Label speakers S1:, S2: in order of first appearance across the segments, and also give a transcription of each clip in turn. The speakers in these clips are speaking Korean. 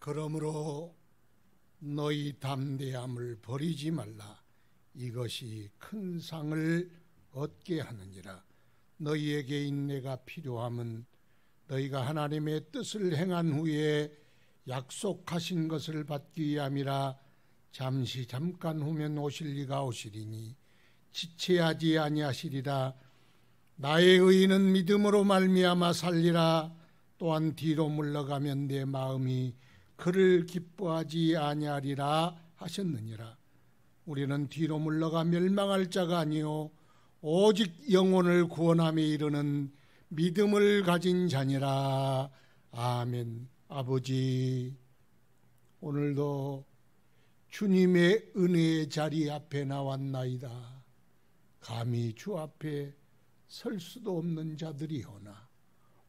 S1: 그러므로 너희 담대함을 버리지 말라. 이것이 큰 상을 얻게 하느니라. 너희에게 인내가 필요함은 너희가 하나님의 뜻을 행한 후에 약속하신 것을 받기 위함이라. 잠깐 후면 오실 이가 오시리니 지체하지 아니하시리라. 나의 의인은 믿음으로 말미암아 살리라. 또한 뒤로 물러가면 내 마음이 그를 기뻐하지 아니하리라 하셨느니라. 우리는 뒤로 물러가 멸망할 자가 아니요 오직 영혼을 구원함에 이르는 믿음을 가진 자니라. 아멘. 아버지, 오늘도 주님의 은혜의 자리 앞에 나왔나이다. 감히 주 앞에 설 수도 없는 자들이오나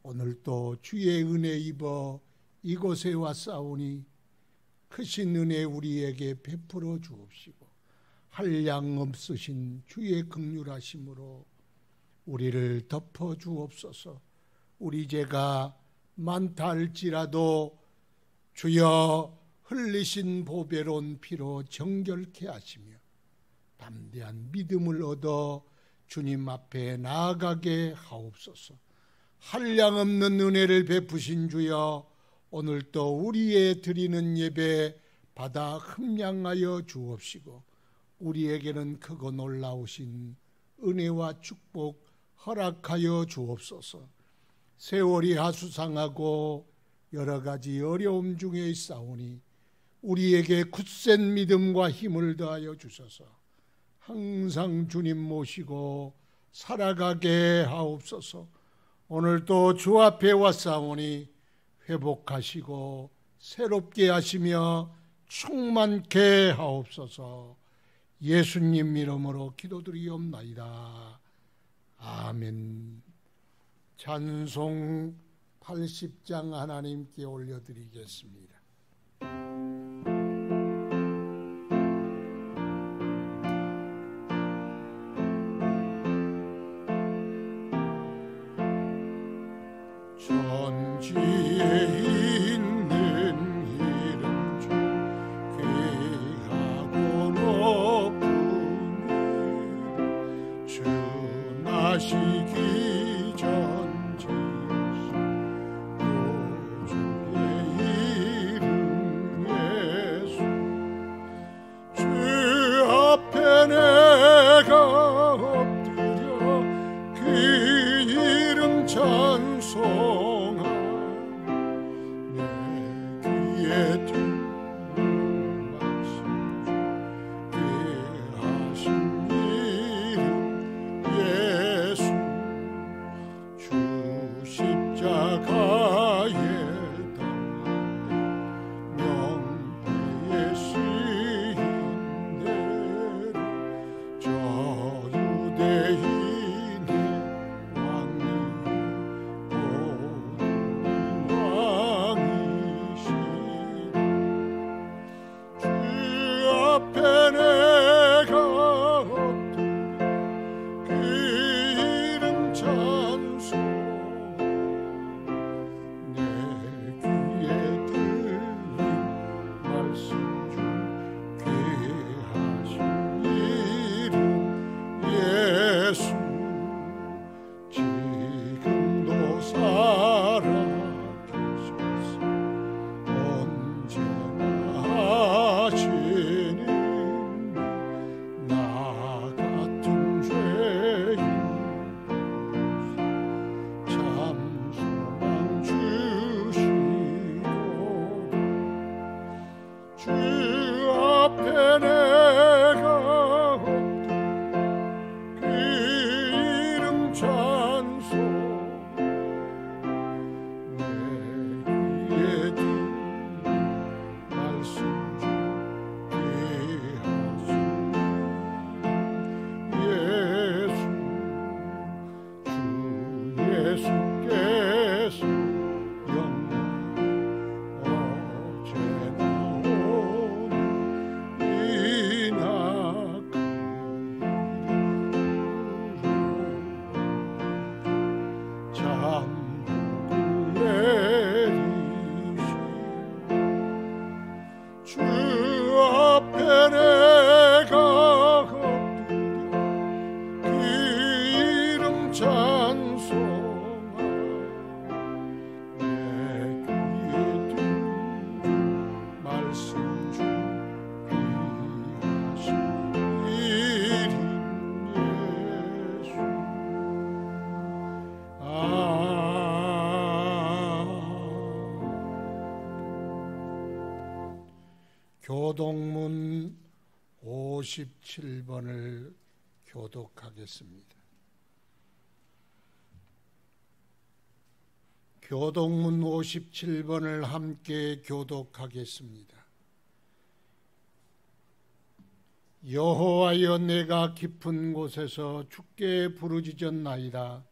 S1: 오늘도 주의 은혜 입어 이곳에 왔사오니 크신 은혜 우리에게 베풀어 주옵시고 한량 없으신 주의 긍휼하심으로 우리를 덮어 주옵소서. 우리 죄가 많다 할지라도 주여 흘리신 보배로운 피로 정결케 하시며 담대한 믿음을 얻어 주님 앞에 나아가게 하옵소서. 한량없는 은혜를 베푸신 주여, 오늘도 우리의 드리는 예배 받아 흠양하여 주옵시고 우리에게는 크고 놀라우신 은혜와 축복 허락하여 주옵소서. 세월이 하수상하고 여러 가지 어려움 중에 있사오니 우리에게 굳센 믿음과 힘을 더하여 주셔서 항상 주님 모시고 살아가게 하옵소서. 오늘도 주 앞에 왔사오니 회복하시고 새롭게 하시며 충만케 하옵소서. 예수님 이름으로 기도드리옵나이다. 아멘. 찬송 80장 하나님께 올려드리겠습니다. 천지에 있는 이름 중 귀하고 높은 이름, 주 나시기 전 구주의 이름 예수. 주 앞에 내가 엎드려 그 이름 찬송 교동문 57번을 교독하겠습니다. 교동문 57번을 함께 교독하겠습니다. 여호와여, 내가 깊은 곳에서 주께 부르짖었나이다.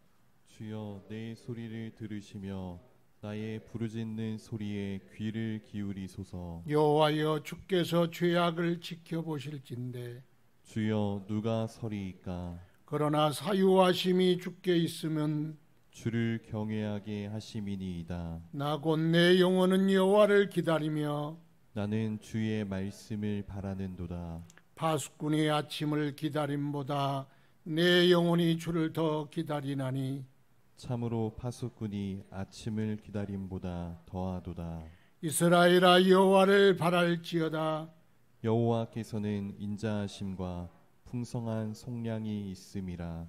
S2: 주여, 내 소리를 들으시며 나의 부르짖는 소리에 귀를 기울이소서.
S1: 여호와여, 주께서 죄악을 지켜보실진대
S2: 주여, 누가 서리이까?
S1: 그러나 사유하심이 주께 있으면
S2: 주를 경외하게 하심이니이다.
S1: 나 곧 내 영혼은 여호와를 기다리며
S2: 나는 주의 말씀을 바라는도다.
S1: 파수꾼의 아침을 기다림보다 내 영혼이 주를 더 기다리나니
S2: 참으로 파수꾼이 아침을 기다림보다 더하도다.
S1: 이스라엘아, 여호와를 바랄지어다.
S2: 여호와께서는 인자하심과 풍성한 속량이 있음이라.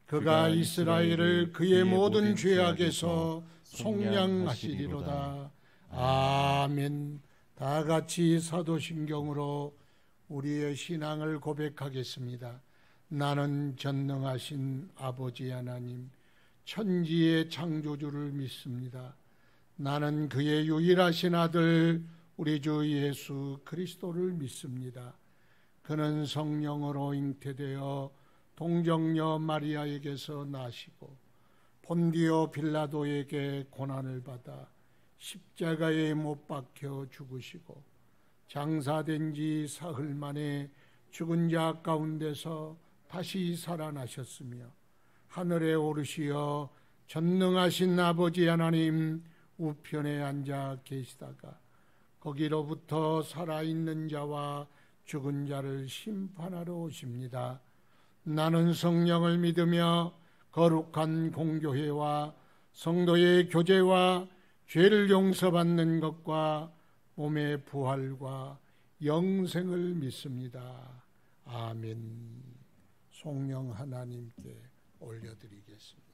S1: 그가 이스라엘을 그의 모든 죄악에서 속량하시리로다. 아멘. 다 같이 사도신경으로 우리의 신앙을 고백하겠습니다. 나는 전능하신 아버지 하나님, 천지의 창조주를 믿습니다. 나는 그의 유일하신 아들 우리 주 예수 그리스도를 믿습니다. 그는 성령으로 잉태되어 동정녀 마리아에게서 나시고 본디오 빌라도에게 고난을 받아 십자가에 못 박혀 죽으시고 장사된 지 사흘 만에 죽은 자 가운데서 다시 살아나셨으며 하늘에 오르시어 전능하신 아버지 하나님 우편에 앉아 계시다가 거기로부터 살아있는 자와 죽은 자를 심판하러 오십니다. 나는 성령을 믿으며 거룩한 공교회와 성도의 교제와 죄를 용서받는 것과 몸의 부활과 영생을 믿습니다. 아멘. 성령 하나님께 올려드리겠습니다.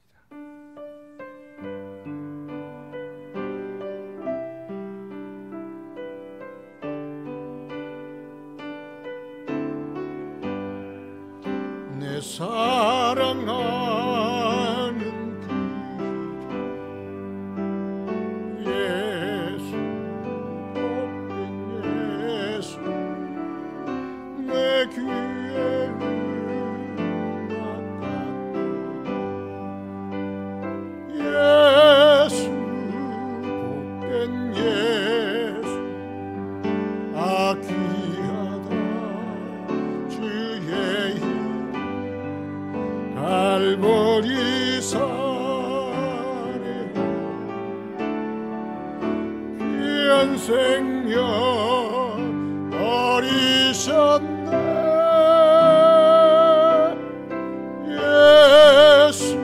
S1: 내 사랑하는 예수, 복된 예수, 내 귀에 예수, 복된 예수, 아 귀하다 주의 힘 갈보리 산에 귀한 생명 버리셨네. 예수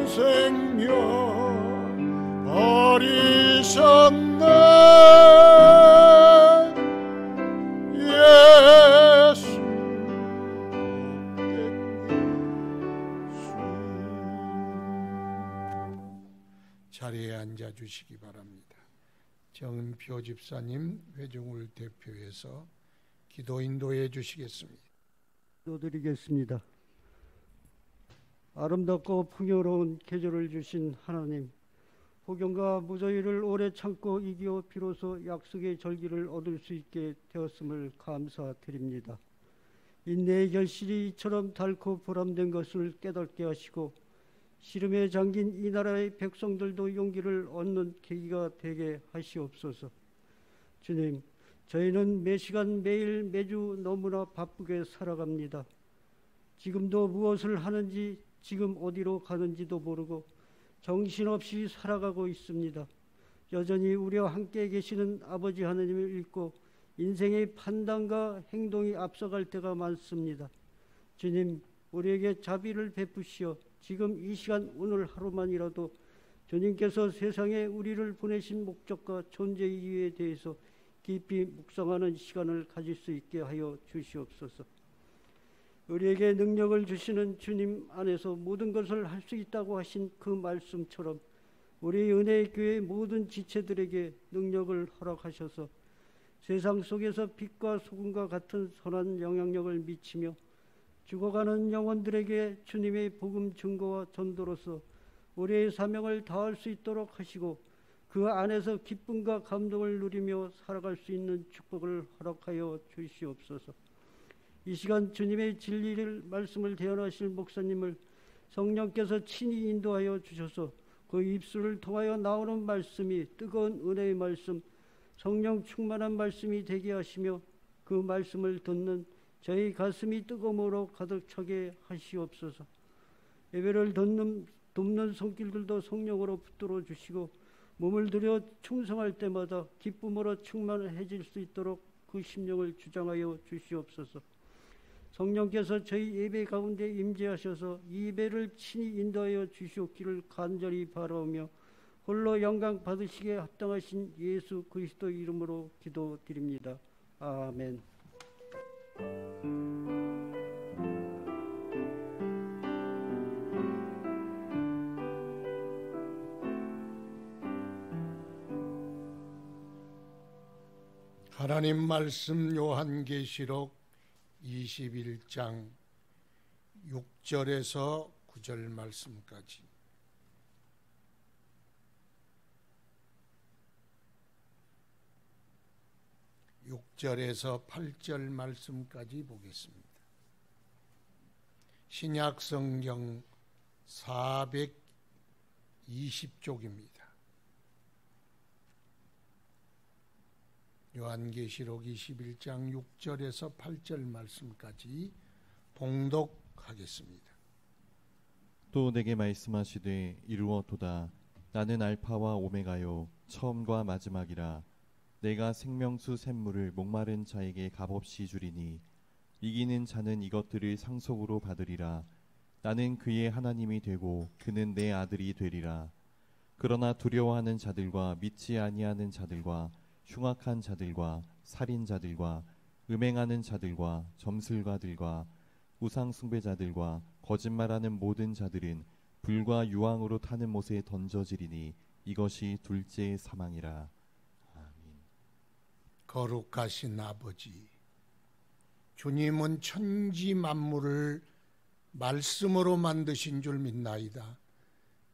S1: 생명 버리셨네. 예수 자리에 앉아 주시기 바랍니다. 정은표 집사님 회중을 대표해서 기도 인도해 주시겠습니다.
S3: 기도드리겠습니다. 아름답고 풍요로운 계절을 주신 하나님, 폭염과 무더위를 오래 참고 이기어 비로소 약속의 절기를 얻을 수 있게 되었음을 감사드립니다. 인내의 결실이 이처럼 달고 보람된 것을 깨닫게 하시고 시름에 잠긴 이 나라의 백성들도 용기를 얻는 계기가 되게 하시옵소서. 주님, 저희는 매 시간 매일 매주 너무나 바쁘게 살아갑니다. 지금도 무엇을 하는지, 지금 어디로 가는지도 모르고 정신없이 살아가고 있습니다. 여전히 우리와 함께 계시는 아버지 하나님을 잊고 인생의 판단과 행동이 앞서갈 때가 많습니다. 주님, 우리에게 자비를 베푸시어 지금 이 시간 오늘 하루만이라도 주님께서 세상에 우리를 보내신 목적과 존재 이유에 대해서 깊이 묵상하는 시간을 가질 수 있게 하여 주시옵소서. 우리에게 능력을 주시는 주님 안에서 모든 것을 할 수 있다고 하신 그 말씀처럼 우리 은혜의 교회 모든 지체들에게 능력을 허락하셔서 세상 속에서 빛과 소금과 같은 선한 영향력을 미치며 죽어가는 영혼들에게 주님의 복음 증거와 전도로서 우리의 사명을 다할 수 있도록 하시고 그 안에서 기쁨과 감동을 누리며 살아갈 수 있는 축복을 허락하여 주시옵소서. 이 시간 주님의 진리를 말씀을 대언하실 목사님을 성령께서 친히 인도하여 주셔서 그 입술을 통하여 나오는 말씀이 뜨거운 은혜의 말씀, 성령 충만한 말씀이 되게 하시며 그 말씀을 듣는 저희 가슴이 뜨거움으로 가득 차게 하시옵소서. 예배를 돕는 손길들도 성령으로 붙들어 주시고 몸을 들여 충성할 때마다 기쁨으로 충만해질 수 있도록 그 심령을 주장하여 주시옵소서. 성령께서 저희 예배 가운데 임재하셔서 이 예배를 친히 인도하여 주시옵기를 간절히 바라오며 홀로 영광 받으시기에 합당하신 예수 그리스도 이름으로 기도드립니다. 아멘.
S1: 하나님 말씀 요한계시록 21장 6절에서 9절 말씀까지. (6절에서) 8절 말씀까지 보겠습니다. 신약성경 420쪽입니다. 요한계시록 21장 6절에서 8절 말씀까지 봉독하겠습니다.
S2: 또 내게 말씀하시되 이루었도다. 나는 알파와 오메가요 처음과 마지막이라. 내가 생명수 샘물을 목마른 자에게 값없이 주리니 이기는 자는 이것들을 상속으로 받으리라. 나는 그의 하나님이 되고 그는 내 아들이 되리라. 그러나 두려워하는 자들과 믿지 아니하는 자들과 흉악한 자들과 살인자들과 음행하는 자들과 점술가들과 우상 숭배자들과 거짓말하는 모든 자들은 불과 유황으로 타는 못에 던져지리니 이것이 둘째 사망이라. 아멘.
S1: 거룩하신 아버지, 주님은 천지 만물을 말씀으로 만드신 줄 믿나이다.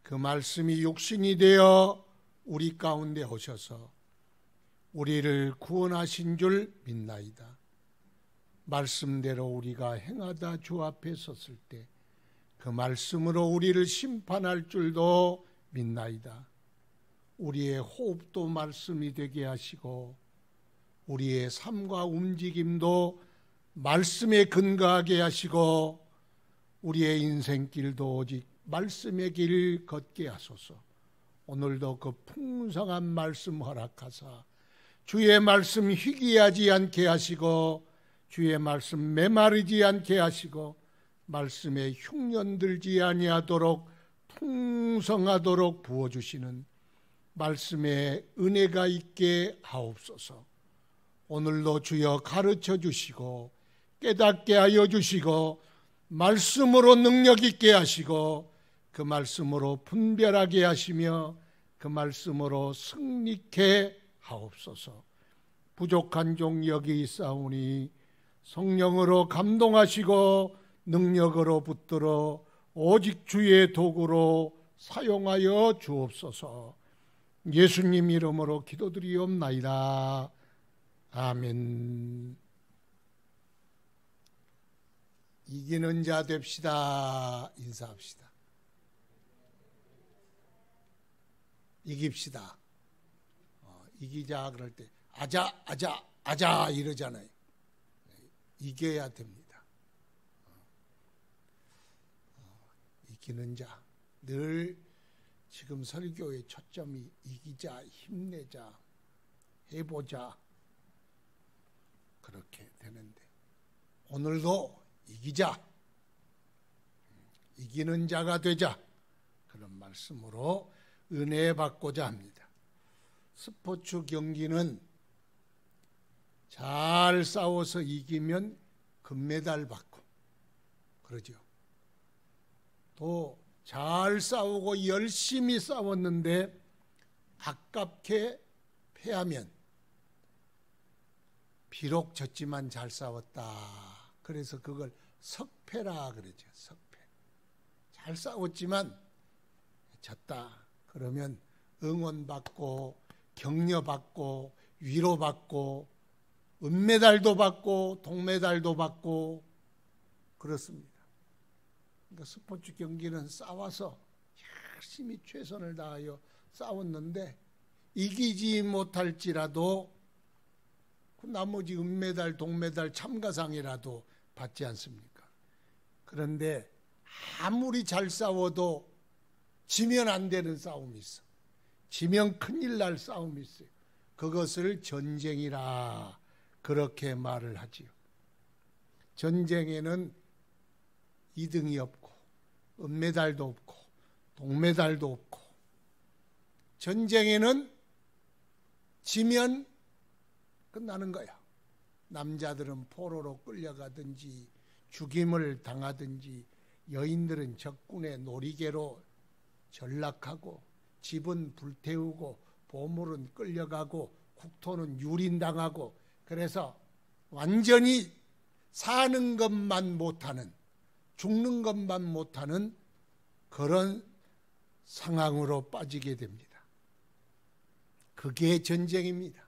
S1: 그 말씀이 육신이 되어 우리 가운데 오셔서 우리를 구원하신 줄 믿나이다. 말씀대로 우리가 행하다 주 앞에 섰을 때 그 말씀으로 우리를 심판할 줄도 믿나이다. 우리의 호흡도 말씀이 되게 하시고 우리의 삶과 움직임도 말씀에 근거하게 하시고 우리의 인생길도 오직 말씀의 길 걷게 하소서. 오늘도 그 풍성한 말씀 허락하사 주의 말씀 희귀하지 않게 하시고 주의 말씀 메마르지 않게 하시고 말씀에 흉년 들지 아니하도록 풍성하도록 부어주시는 말씀에 은혜가 있게 하옵소서. 오늘도 주여 가르쳐 주시고 깨닫게 하여 주시고 말씀으로 능력 있게 하시고 그 말씀으로 분별하게 하시며 그 말씀으로 승리케 하옵소서. 부족한 종 여기 있사오니 성령으로 감동하시고 능력으로 붙들어 오직 주의 도구로 사용하여 주옵소서. 예수님 이름으로 기도드리옵나이다. 아멘. 이기는 자 됩시다. 인사합시다. 이깁시다. 이기자 그럴 때 아자 아자 아자 이러잖아요. 이겨야 됩니다. 이기는 자, 늘 지금 설교의 초점이 이기자, 힘내자, 해보자 그렇게 되는데 오늘도 이기자, 이기는 자가 되자 그런 말씀으로 은혜 받고자 합니다. 스포츠 경기는 잘 싸워서 이기면 금메달 받고 그러죠. 또 잘 싸우고 열심히 싸웠는데 아깝게 패하면 비록 졌지만 잘 싸웠다. 그래서 그걸 석패라 그러죠. 석패. 잘 싸웠지만 졌다. 그러면 응원받고 격려받고 위로받고 은메달도 받고 동메달도 받고 그렇습니다. 그러니까 스포츠 경기는 싸워서 열심히 최선을 다하여 싸웠는데 이기지 못할지라도 그 나머지 은메달, 동메달, 참가상이라도 받지 않습니까? 그런데 아무리 잘 싸워도 지면 안 되는 싸움이 있어. 지면 큰일 날 싸움이 있어요. 그것을 전쟁이라 그렇게 말을 하지요. 전쟁에는 2등이 없고 은메달도 없고 동메달도 없고 전쟁에는 지면 끝나는 거야. 남자들은 포로로 끌려가든지 죽임을 당하든지 여인들은 적군의 놀이개로 전락하고 집은 불태우고 보물은 끌려가고 국토는 유린당하고 그래서 완전히 사는 것만 못하는 죽는 것만 못하는 그런 상황으로 빠지게 됩니다. 그게 전쟁입니다.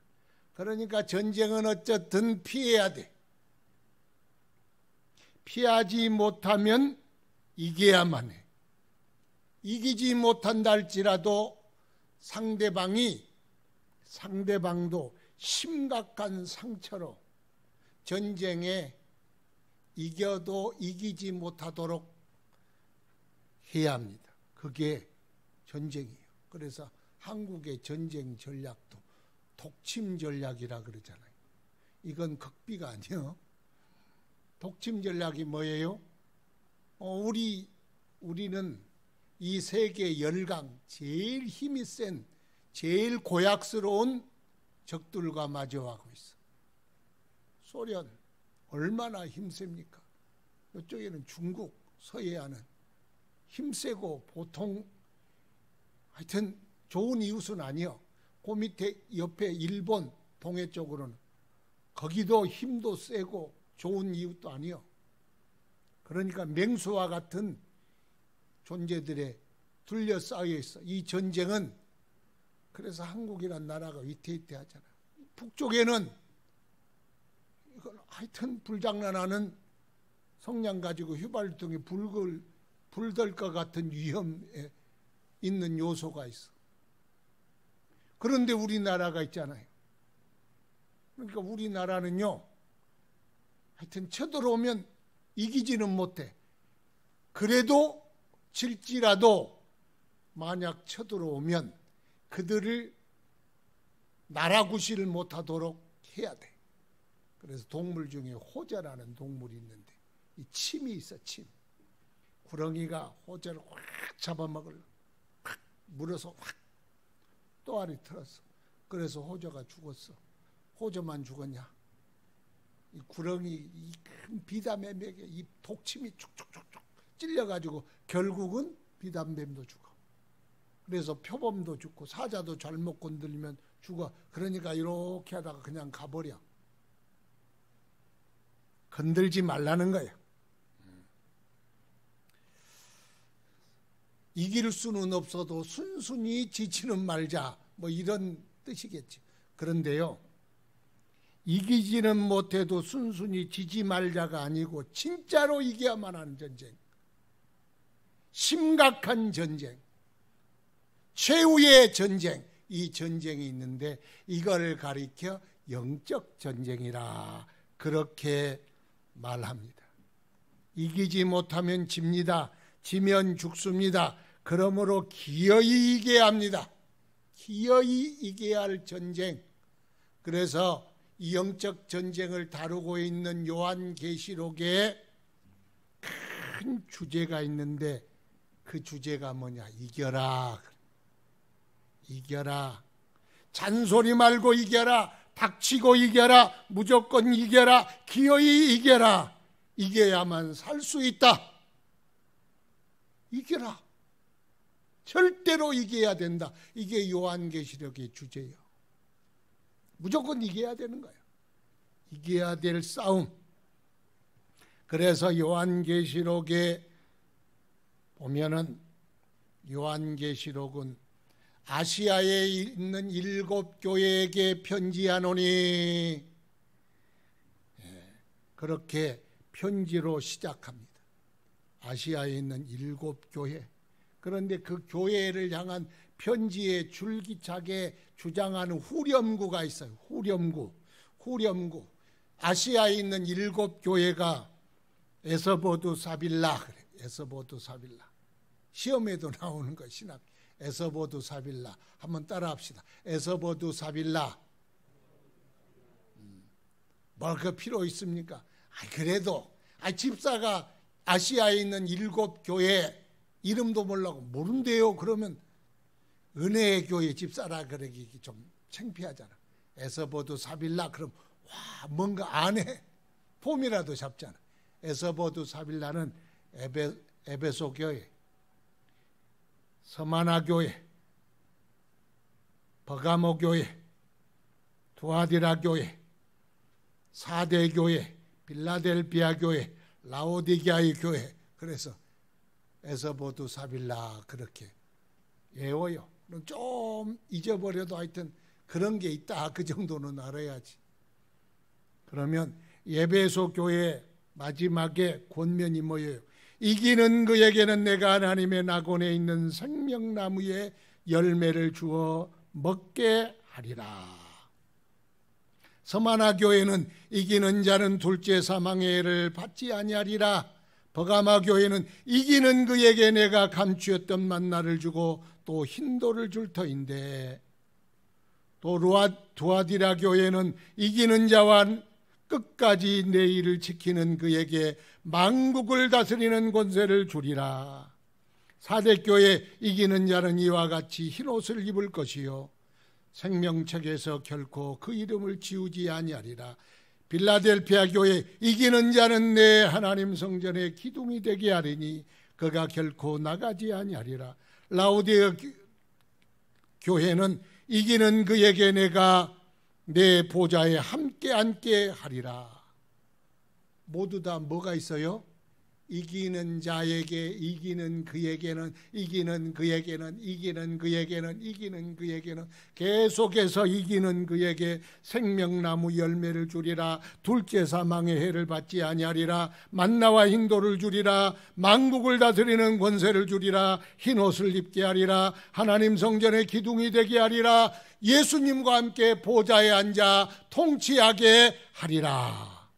S1: 그러니까 전쟁은 어쨌든 피해야 돼. 피하지 못하면 이겨야만 해. 이기지 못한다 할지라도 상대방도 심각한 상처로 전쟁에 이겨도 이기지 못하도록 해야 합니다. 그게 전쟁이에요. 그래서 한국의 전쟁 전략도 독침 전략이라 그러잖아요. 이건 극비가 아니에요. 독침 전략이 뭐예요? 우리는 이 세계 열강 제일 힘이 센 제일 고약스러운 적들과 마주하고 있어. 소련 얼마나 힘셉니까? 이쪽에는 중국, 서해안은 힘세고 보통 하여튼 좋은 이웃은 아니요. 그 밑에 옆에 일본 동해 쪽으로는 거기도 힘도 세고 좋은 이웃도 아니요. 그러니까 맹수와 같은 존재들에 둘러싸여 있어. 이 전쟁은 그래서 한국이란 나라가 위태위태하잖아. 북쪽에는 하여튼 불장난하는 성냥 가지고 휘발유통에 불들 것 같은 위험에 있는 요소가 있어. 그런데 우리나라가 있잖아요. 그러니까 우리나라는요, 하여튼 쳐들어오면 이기지는 못해. 그래도 질지라도 만약 쳐들어오면 그들을 나라 구실을 못하도록 해야 돼. 그래서 동물 중에 호저라는 동물이 있는데 이 침이 있어. 침. 구렁이가 호저를 확 잡아먹으려 확 물어서 확 또 안에 틀었어. 그래서 호저가 죽었어. 호저만 죽었냐? 이 구렁이 이 큰 비담의 맥에 이 독침이 축축축축 찔려가지고 결국은 비담뱀도 죽어. 그래서 표범도 죽고 사자도 잘못 건드리면 죽어. 그러니까 이렇게 하다가 그냥 가버려. 건들지 말라는 거예요. 이길 수는 없어도 순순히 지치는 말자, 뭐 이런 뜻이겠지. 그런데요, 이기지는 못해도 순순히 지지 말자가 아니고 진짜로 이겨야만 하는 전쟁, 심각한 전쟁, 최후의 전쟁, 이 전쟁이 있는데 이걸 가리켜 영적 전쟁이라 그렇게 말합니다. 이기지 못하면 집니다. 지면 죽습니다. 그러므로 기어이 이겨야 합니다. 기어이 이겨야 할 전쟁. 그래서 이 영적 전쟁을 다루고 있는 요한계시록에 큰 주제가 있는데 그 주제가 뭐냐? 이겨라. 이겨라. 잔소리 말고 이겨라. 닥치고 이겨라. 무조건 이겨라. 기어이 이겨라. 이겨야만 살 수 있다. 이겨라. 절대로 이겨야 된다. 이게 요한계시록의 주제예요. 무조건 이겨야 되는 거예요. 이겨야 될 싸움. 그래서 요한계시록에 보면은 요한계시록은 아시아에 있는 7 교회에게 편지하노니 그렇게 편지로 시작합니다. 아시아에 있는 7 교회. 그런데 그 교회를 향한 편지에 줄기차게 주장하는 후렴구가 있어요. 후렴구. 아시아에 있는 7 교회가 에서보두 사빌라 그래. 에서보두 사빌라. 시험에도 나오는 거 신학. 에서보두 사빌라. 한번 따라합시다. 에서보두 사빌라. 뭘 그 필요 있습니까? 그래도 집사가 아시아에 있는 7 교회 이름도 모른대요. 그러면 은혜의 교회 집사라 그러기 좀 창피하잖아. 에서보두 사빌라. 그럼 와 뭔가 안에 폼이라도 잡잖아. 에서보두 사빌라는 에베소 교회, 서마나 교회, 버가모 교회, 두아디라 교회, 사대 교회, 빌라델비아 교회, 라오디게아의 교회. 그래서 에서보두 사빌라 그렇게 외워요. 좀 잊어버려도 하여튼 그런 게 있다. 그 정도는 알아야지. 그러면 에베소 교회 마지막에 권면이 뭐예요? 이기는 그에게는 내가 하나님의 낙원에 있는 생명나무의 열매를 주어 먹게 하리라. 서마나 교회는 이기는 자는 둘째 사망의 해를 받지 아니하리라. 버가마 교회는 이기는 그에게 내가 감추었던 만나를 주고 또 흰돌을 줄 터인데, 또 두아디라 교회는 이기는 자와 끝까지 내 일을 지키는 그에게 만국을 다스리는 권세를 주리라. 사대교회 이기는 자는 이와 같이 흰옷을 입을 것이요 생명책에서 결코 그 이름을 지우지 아니하리라. 빌라델피아 교회 이기는 자는 내 하나님 성전의 기둥이 되게 하리니 그가 결코 나가지 아니하리라. 라오디게아 교회는 이기는 그에게 내가 내 보좌에 함께 앉게 하리라. 모두 다 뭐가 있어요? 이기는 자에게, 이기는 그에게는, 이기는 그에게는, 이기는 그에게는, 이기는 그에게는, 계속해서 이기는 그에게 생명나무 열매를 주리라. 둘째 사망의 해를 받지 아니하리라. 만나와 흰돌을 주리라. 만국을 다스리는 권세를 주리라. 흰옷을 입게 하리라. 하나님 성전의 기둥이 되게 하리라. 예수님과 함께 보좌에 앉아 통치하게 하리라.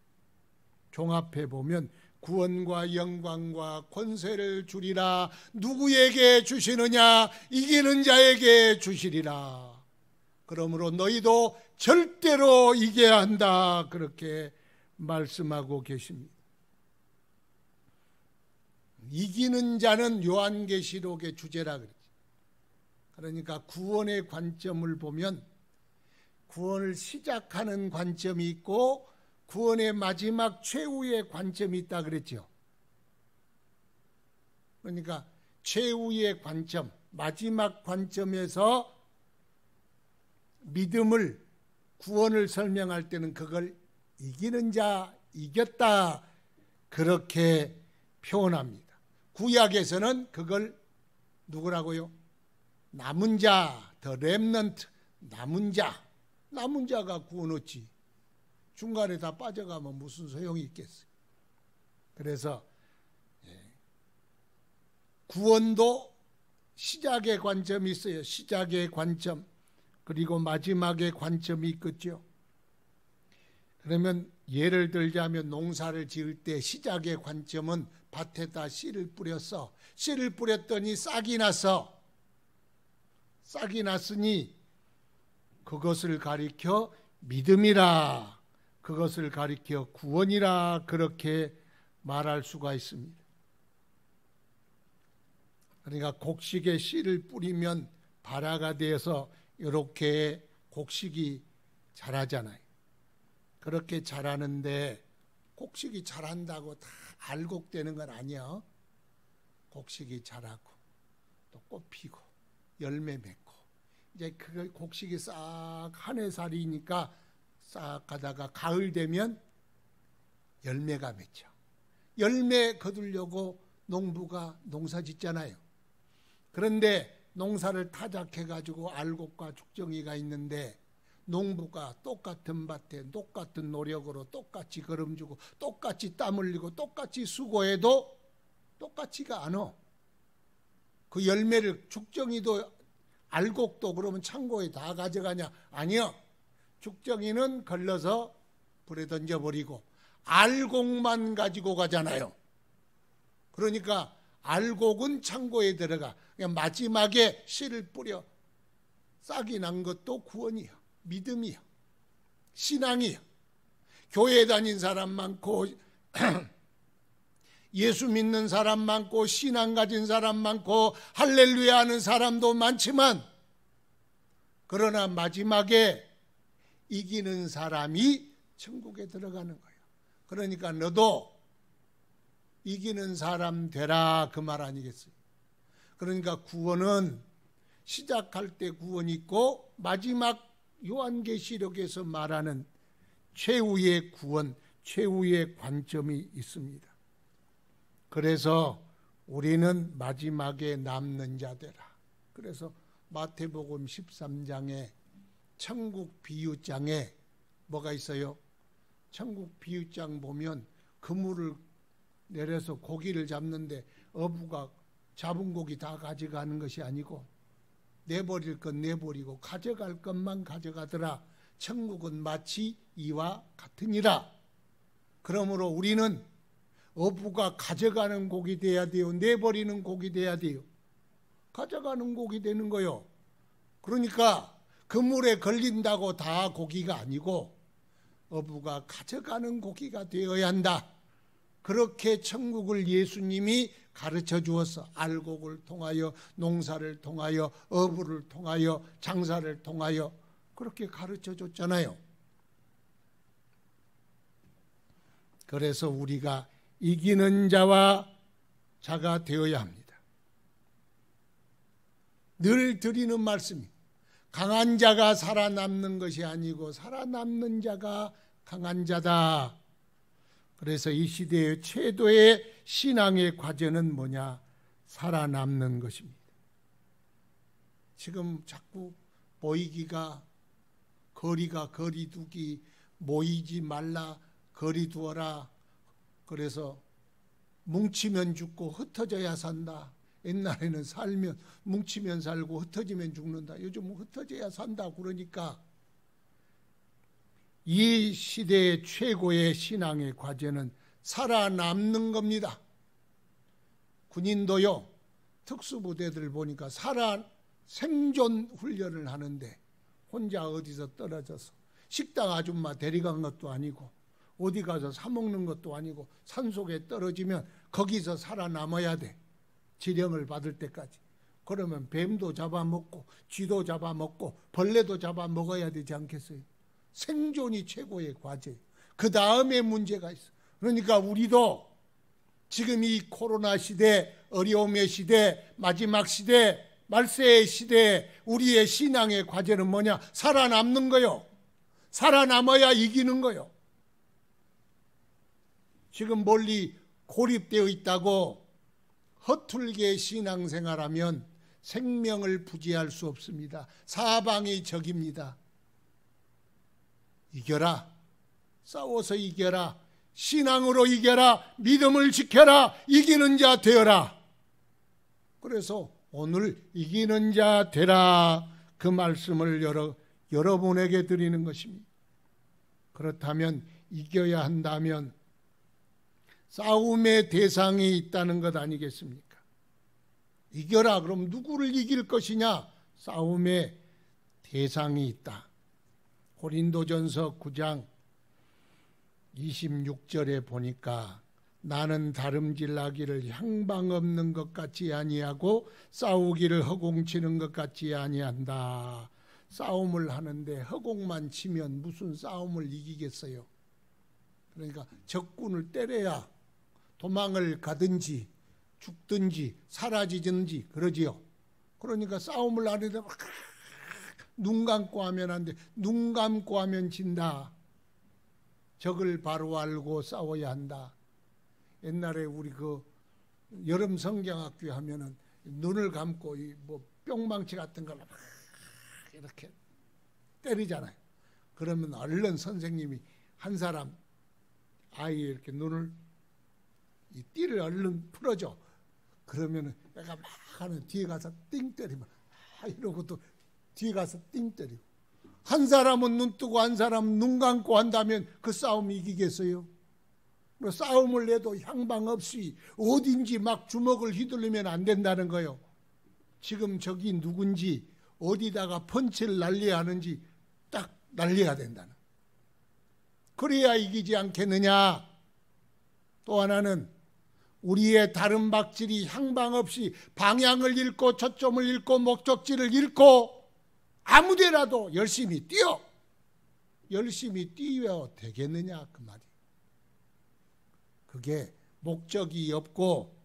S1: 종합해 보면 구원과 영광과 권세를 주리라. 누구에게 주시느냐? 이기는 자에게 주시리라. 그러므로 너희도 절대로 이겨야 한다. 그렇게 말씀하고 계십니다. 이기는 자는 요한계시록의 주제라 그러지. 그러니까 구원의 관점을 보면 구원을 시작하는 관점이 있고 구원의 마지막 최후의 관점이 있다 그랬죠. 그러니까 최후의 관점, 마지막 관점에서 믿음을, 구원을 설명할 때는 그걸 이기는 자, 이겼다 그렇게 표현합니다. 구약에서는 그걸 누구라고요? 남은 자, 더 렘넌트, 남은 자가 구원 얻지. 중간에 다 빠져가면 무슨 소용이 있겠어요. 그래서 구원도 시작의 관점이 있어요. 시작의 관점, 그리고 마지막의 관점이 있겠죠. 그러면 예를 들자면 농사를 지을 때 시작의 관점은 밭에다 씨를 뿌렸어. 씨를 뿌렸더니 싹이 났어. 싹이 났으니 그것을 가리켜 믿음이라, 그것을 가리켜 구원이라 그렇게 말할 수가 있습니다. 그러니까 곡식에 씨를 뿌리면 발화가 되어서 이렇게 곡식이 자라잖아요. 그렇게 자라는데 곡식이 자란다고 다 알곡되는 건 아니야. 곡식이 자라고 또 꽃 피고 열매 맺고 이제 그 곡식이 싹 한 해살이니까 싹 가다가 가을 되면 열매가 맺혀. 열매 거두려고 농부가 농사 짓잖아요. 그런데 농사를 타작해가지고 알곡과 죽정이가 있는데 농부가 똑같은 밭에 똑같은 노력으로 똑같이 거름주고 똑같이 땀 흘리고 똑같이 수고해도 똑같지가 않아. 그 열매를 죽정이도 알곡도 그러면 창고에 다 가져가냐? 아니요. 죽정이는 걸러서 불에 던져버리고 알곡만 가지고 가잖아요. 그러니까 알곡은 창고에 들어가. 그냥 마지막에 씨를 뿌려 싹이 난 것도 구원이야. 믿음이야. 신앙이야. 교회 다닌 사람 많고 예수 믿는 사람 많고 신앙 가진 사람 많고 할렐루야 하는 사람도 많지만 그러나 마지막에 이기는 사람이 천국에 들어가는 거예요. 그러니까 너도 이기는 사람 되라 그 말 아니겠어요? 그러니까 구원은 시작할 때 구원이 있고 마지막 요한계시록에서 말하는 최후의 구원, 최후의 관점이 있습니다. 그래서 우리는 마지막에 남는 자 되라. 그래서 마태복음 13장에 천국 비유장에 뭐가 있어요? 천국 비유장 보면 그물을 내려서 고기를 잡는데 어부가 잡은 고기 다 가져가는 것이 아니고 내버릴 건 내버리고 가져갈 것만 가져가더라. 천국은 마치 이와 같으니라. 그러므로 우리는 어부가 가져가는 고기 돼야 돼요? 내버리는 고기 돼야 돼요? 가져가는 고기 되는 거요. 그러니까 그물에 걸린다고 다 고기가 아니고 어부가 가져가는 고기가 되어야 한다. 그렇게 천국을 예수님이 가르쳐 주었어. 알곡을 통하여 농사를 통하여 어부를 통하여 장사를 통하여 그렇게 가르쳐 줬잖아요. 그래서 우리가 이기는 자가 되어야 합니다. 늘 드리는 말씀이 강한 자가 살아남는 것이 아니고 살아남는 자가 강한 자다. 그래서 이 시대의 최도의 신앙의 과제는 뭐냐? 살아남는 것입니다. 지금 자꾸 모이기가 거리두기 모이지 말라 거리 두어라. 그래서 뭉치면 죽고 흩어져야 산다. 옛날에는 살면 뭉치면 살고 흩어지면 죽는다. 요즘은 흩어져야 산다. 그러니까 이 시대의 최고의 신앙의 과제는 살아남는 겁니다. 군인도요, 특수부대들 보니까 생존 훈련을 하는데 혼자 어디서 떨어져서 식당 아줌마 데려간 것도 아니고 어디 가서 사 먹는 것도 아니고 산속에 떨어지면 거기서 살아남아야 돼. 지령을 받을 때까지. 그러면 뱀도 잡아먹고 쥐도 잡아먹고 벌레도 잡아먹어야 되지 않겠어요? 생존이 최고의 과제예요. 그 다음에 문제가 있어. 그러니까 우리도 지금 이 코로나 시대, 어려움의 시대, 마지막 시대, 말세의 시대에 우리의 신앙의 과제는 뭐냐? 살아남는 거요. 살아남아야 이기는 거요. 지금 멀리 고립되어 있다고 허툴게 신앙생활하면 생명을 부지할 수 없습니다. 사방이 적입니다. 이겨라. 싸워서 이겨라. 신앙으로 이겨라. 믿음을 지켜라. 이기는 자 되어라. 그래서 오늘 이기는 자 되라. 그 말씀을 여러분에게 드리는 것입니다. 그렇다면 이겨야 한다면 싸움의 대상이 있다는 것 아니겠습니까? 이겨라. 그럼 누구를 이길 것이냐? 싸움의 대상이 있다. 고린도전서 9장 26절에 보니까 나는 다름질하기를 향방 없는 것 같이 아니하고 싸우기를 허공치는 것 같이 아니한다. 싸움을 하는데 허공만 치면 무슨 싸움을 이기겠어요? 그러니까 적군을 때려야 도망을 가든지 죽든지 사라지든지 그러지요. 그러니까 싸움을 하는데 막 눈 감고 하면 안 돼. 눈 감고 하면 진다. 적을 바로 알고 싸워야 한다. 옛날에 우리 그 여름 성경학교 하면은 눈을 감고 이 뭐 뿅망치 같은 걸로 막 이렇게 때리잖아요. 그러면 얼른 선생님이 한 사람 아이 이렇게 눈을 이 띠를 얼른 풀어줘. 그러면은 애가 막 하는 뒤에 가서 띵 때리면 이러고 또 뒤에 가서 띵 때리고. 한 사람은 눈 뜨고 한 사람은 눈 감고 한다면 그 싸움 이기겠어요? 싸움을 해도 향방 없이 어딘지 막 주먹을 휘둘리면 안 된다는 거예요. 지금 저기 누군지 어디다가 펀치를 날려야 하는지 딱 날려야 된다는. 그래야 이기지 않겠느냐. 또 하나는 우리의 다른 박질이 향방 없이 방향을 잃고 초점을 잃고 목적지를 잃고 아무데라도 열심히 뛰어. 열심히 뛰어야 되겠느냐 그 말이. 그게 목적이 없고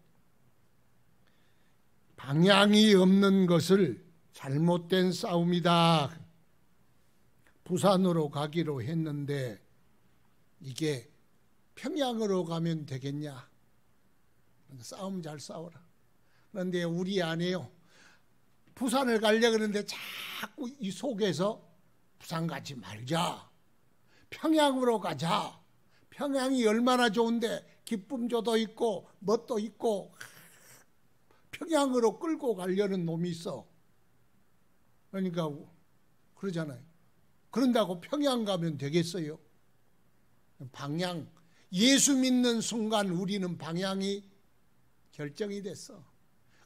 S1: 방향이 없는 것을 잘못된 싸움이다. 부산으로 가기로 했는데 이게 평양으로 가면 되겠냐? 싸움 잘 싸워라. 그런데 우리 안에요. 부산을 가려고 그러는데 자꾸 이 속에서 부산 가지 말자. 평양으로 가자. 평양이 얼마나 좋은데 기쁨조도 있고 멋도 있고 평양으로 끌고 가려는 놈이 있어. 그러니까 그러잖아요. 그런다고 평양 가면 되겠어요? 방향, 예수 믿는 순간 우리는 방향이 결정이 됐어.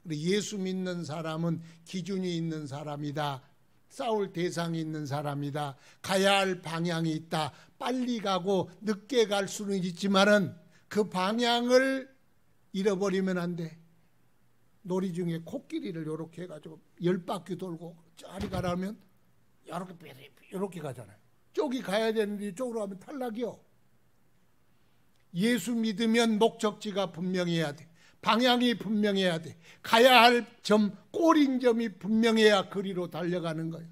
S1: 예수 믿는 사람은 기준이 있는 사람이다. 싸울 대상이 있는 사람이다. 가야 할 방향이 있다. 빨리 가고 늦게 갈 수는 있지만은 그 방향을 잃어버리면 안 돼. 놀이 중에 코끼리를 이렇게 해가지고 10바퀴 돌고 저리 가라면 이렇게 가잖아요. 저기 가야 되는데 이쪽으로 가면 탈락이요. 예수 믿으면 목적지가 분명해야 돼. 방향이 분명해야 돼. 가야 할 점, 꼬린 점이 분명해야 거리로 달려가는 거예요.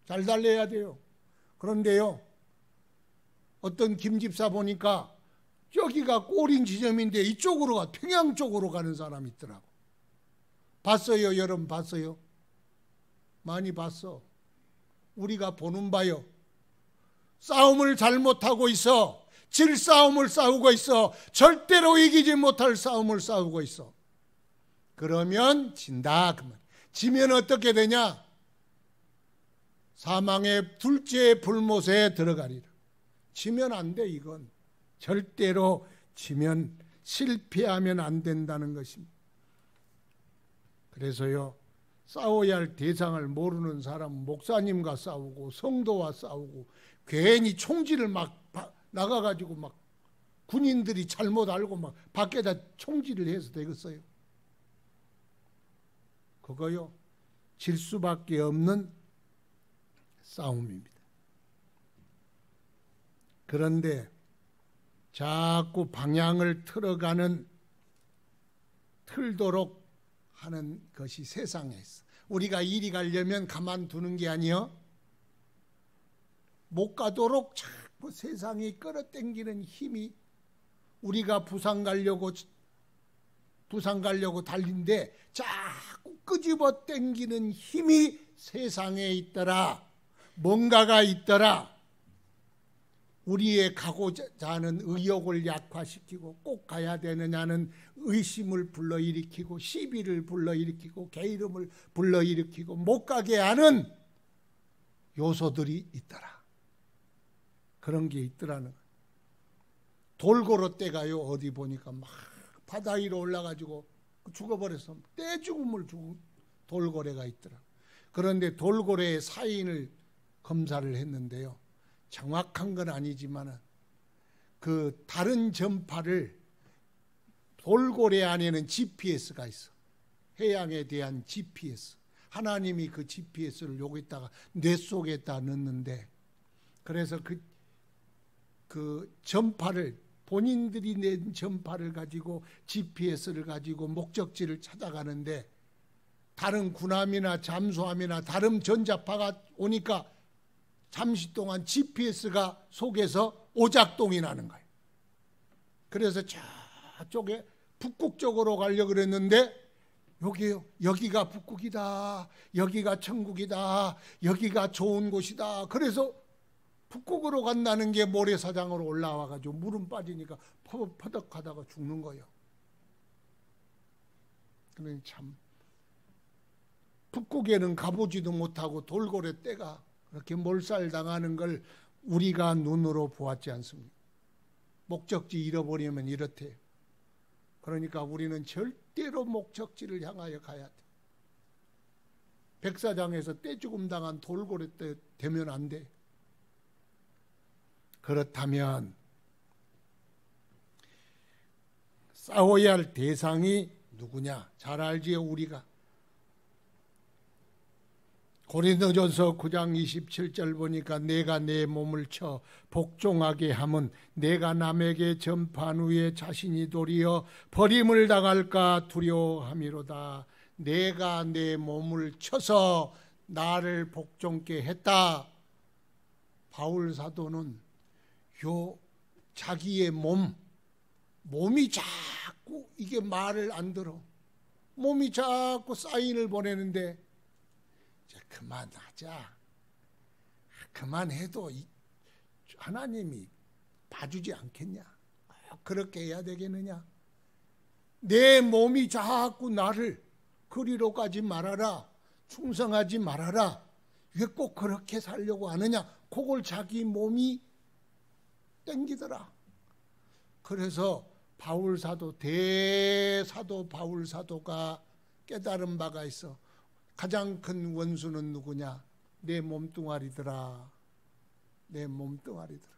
S1: 잘 달려야 돼요. 그런데요, 어떤 김집사 보니까 저기가 꼬린 지점인데 이쪽으로 가, 평양 쪽으로 가는 사람이 있더라고. 봤어요? 여러분 봤어요? 많이 봤어. 우리가 보는 바요. 싸움을 잘못하고 있어. 질싸움을 싸우고 있어. 절대로 이기지 못할 싸움을 싸우고 있어. 그러면 진다. 그러면 지면 어떻게 되냐? 사망의 둘째 불못에 들어가리라. 지면 안 돼. 이건 절대로 지면 실패하면 안 된다는 것입니다. 그래서요, 싸워야 할 대상을 모르는 사람은 목사님과 싸우고 성도와 싸우고 괜히 총질을 막 나가가지고 막 군인들이 잘못 알고 막 밖에다 총질을 해서 되겠어요? 그거요, 질 수밖에 없는 싸움입니다. 그런데 자꾸 방향을 틀도록 하는 것이 세상에 있어. 우리가 이리 가려면 가만두는 게 아니요, 못 가도록 자꾸 세상이 끌어당기는 힘이, 우리가 부산 가려고 달린데 자꾸 끄집어 당기는 힘이 세상에 있더라. 뭔가가 있더라. 우리의 가고자 하는 의욕을 약화시키고 꼭 가야 되느냐는 의심을 불러일으키고 시비를 불러일으키고 게으름을 불러일으키고 못 가게 하는 요소들이 있더라. 그런 게 있더라는 거예요. 돌고래 떼가요, 어디 보니까 막 바다 위로 올라가지고 죽어버렸어. 떼죽음을 죽은 돌고래가 있더라. 그런데 돌고래의 사인을 검사를 했는데요, 정확한 건 아니지만 그 다른 전파를 돌고래 안에는 GPS가 있어. 해양에 대한 GPS. 하나님이 그 GPS를 여기다가 뇌 속에다 넣는데, 그래서 그 전파를, 본인들이 낸 전파를 가지고 GPS를 가지고 목적지를 찾아가는데, 다른 군함이나 잠수함이나 다른 전자파가 오니까 잠시 동안 GPS가 속에서 오작동이 나는 거예요. 그래서 저쪽에 북극 쪽으로 가려고 그랬는데, 여기가 북극이다, 여기가 천국이다, 여기가 좋은 곳이다. 그래서 북극으로 간다는 게 모래사장으로 올라와가지고 물은 빠지니까 퍼덕하다가 죽는 거예요. 그러니 참 북극에는 가보지도 못하고 돌고래 떼가 그렇게 몰살당하는 걸 우리가 눈으로 보았지 않습니까? 목적지 잃어버리면 이렇대요. 그러니까 우리는 절대로 목적지를 향하여 가야 돼. 백사장에서 떼죽음 당한 돌고래 떼 되면 안 돼. 그렇다면 싸워야 할 대상이 누구냐? 잘 알지요, 우리가. 고린도전서 9장 27절 보니까 내가 내 몸을 쳐 복종하게 함은 내가 남에게 전파한 후에 자신이 도리어 버림을 당할까 두려워함이로다. 내가 내 몸을 쳐서 나를 복종케 했다. 바울 사도는 자기의 몸이 자꾸 이게 말을 안 들어. 몸이 자꾸 사인을 보내는데 그만하자. 그만해도 하나님이 봐주지 않겠냐? 그렇게 해야 되겠느냐? 내 몸이 자꾸 나를 그리로 가지 말아라, 충성하지 말아라, 왜 꼭 그렇게 살려고 하느냐? 그걸 자기 몸이 땡기더라. 그래서 바울사도, 대사도 바울사도가 깨달은 바가 있어. 가장 큰 원수는 누구냐? 내 몸뚱아리더라. 내 몸뚱아리더라.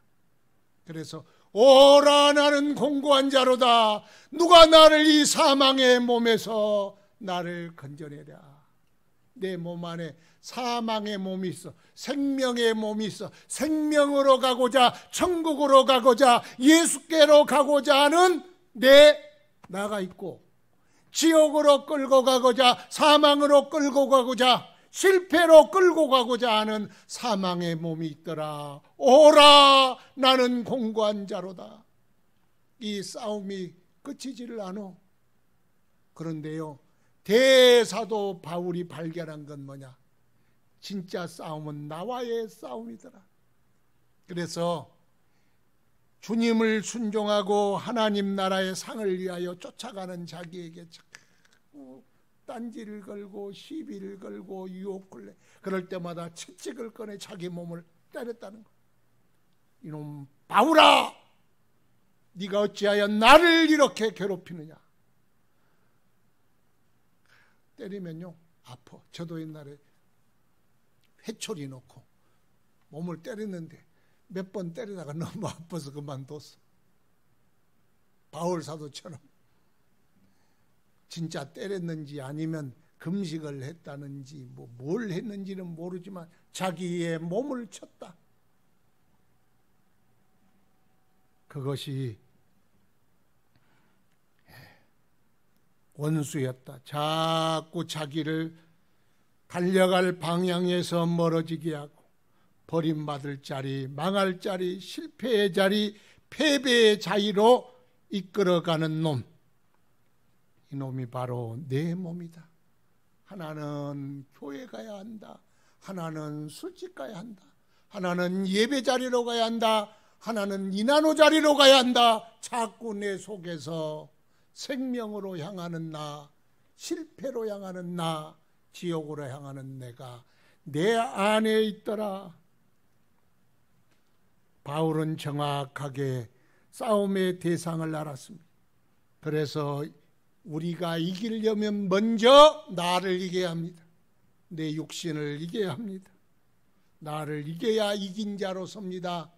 S1: 그래서 오라 나는 공고한 자로다. 누가 나를 이 사망의 몸에서 나를 건져내랴. 내 몸 안에 사망의 몸이 있어. 생명의 몸이 있어. 생명으로 가고자, 천국으로 가고자, 예수께로 가고자 하는 나가 있고, 지옥으로 끌고 가고자, 사망으로 끌고 가고자, 실패로 끌고 가고자 하는 사망의 몸이 있더라. 오라 나는 공고한 자로다. 이 싸움이 끝이지를 않아. 그런데요, 대사도 바울이 발견한 건 뭐냐? 진짜 싸움은 나와의 싸움이더라. 그래서 주님을 순종하고 하나님 나라의 상을 위하여 쫓아가는 자기에게 자꾸 딴지를 걸고 시비를 걸고 유혹을 해. 그럴 때마다 채찍을 꺼내 자기 몸을 때렸다는 거. 이놈 바울아, 네가 어찌하여 나를 이렇게 괴롭히느냐? 때리면요 아파. 저도 옛날에 회초리 놓고 몸을 때렸는데 몇 번 때리다가 너무 아파서 그만뒀어. 바울 사도처럼 진짜 때렸는지 아니면 금식을 했다는지 뭘 했는지는 모르지만 자기의 몸을 쳤다. 그것이 원수였다. 자꾸 자기를 달려갈 방향에서 멀어지게 하고 버림받을 자리, 망할 자리, 실패의 자리, 패배의 자리로 이끌어가는 놈. 이 놈이 바로 내 몸이다. 하나는 교회 가야 한다. 하나는 술집 가야 한다. 하나는 예배 자리로 가야 한다. 하나는 이나노 자리로 가야 한다. 자꾸 내 속에서 생명으로 향하는 나, 실패로 향하는 나, 지옥으로 향하는 내가 내 안에 있더라. 바울은 정확하게 싸움의 대상을 알았습니다. 그래서 우리가 이기려면 먼저 나를 이겨야 합니다. 내 육신을 이겨야 합니다. 나를 이겨야 이긴 자로 섭니다.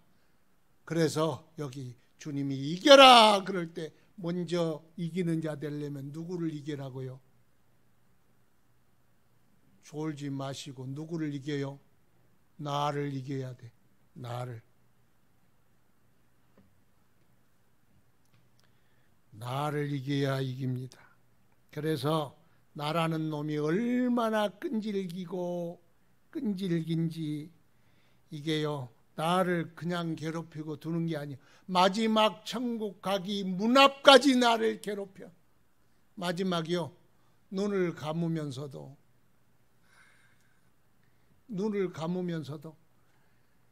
S1: 그래서 여기 주님이 이겨라 그럴 때 먼저 이기는 자 되려면 누구를 이기라고요? 졸지 마시고 누구를 이겨요? 나를 이겨야 돼. 나를 이겨야 이깁니다. 그래서 나라는 놈이 얼마나 끈질긴지 이게요, 나를 그냥 괴롭히고 두는 게 아니에요. 마지막 천국 가기 문 앞까지 나를 괴롭혀. 마지막이요, 눈을 감으면서도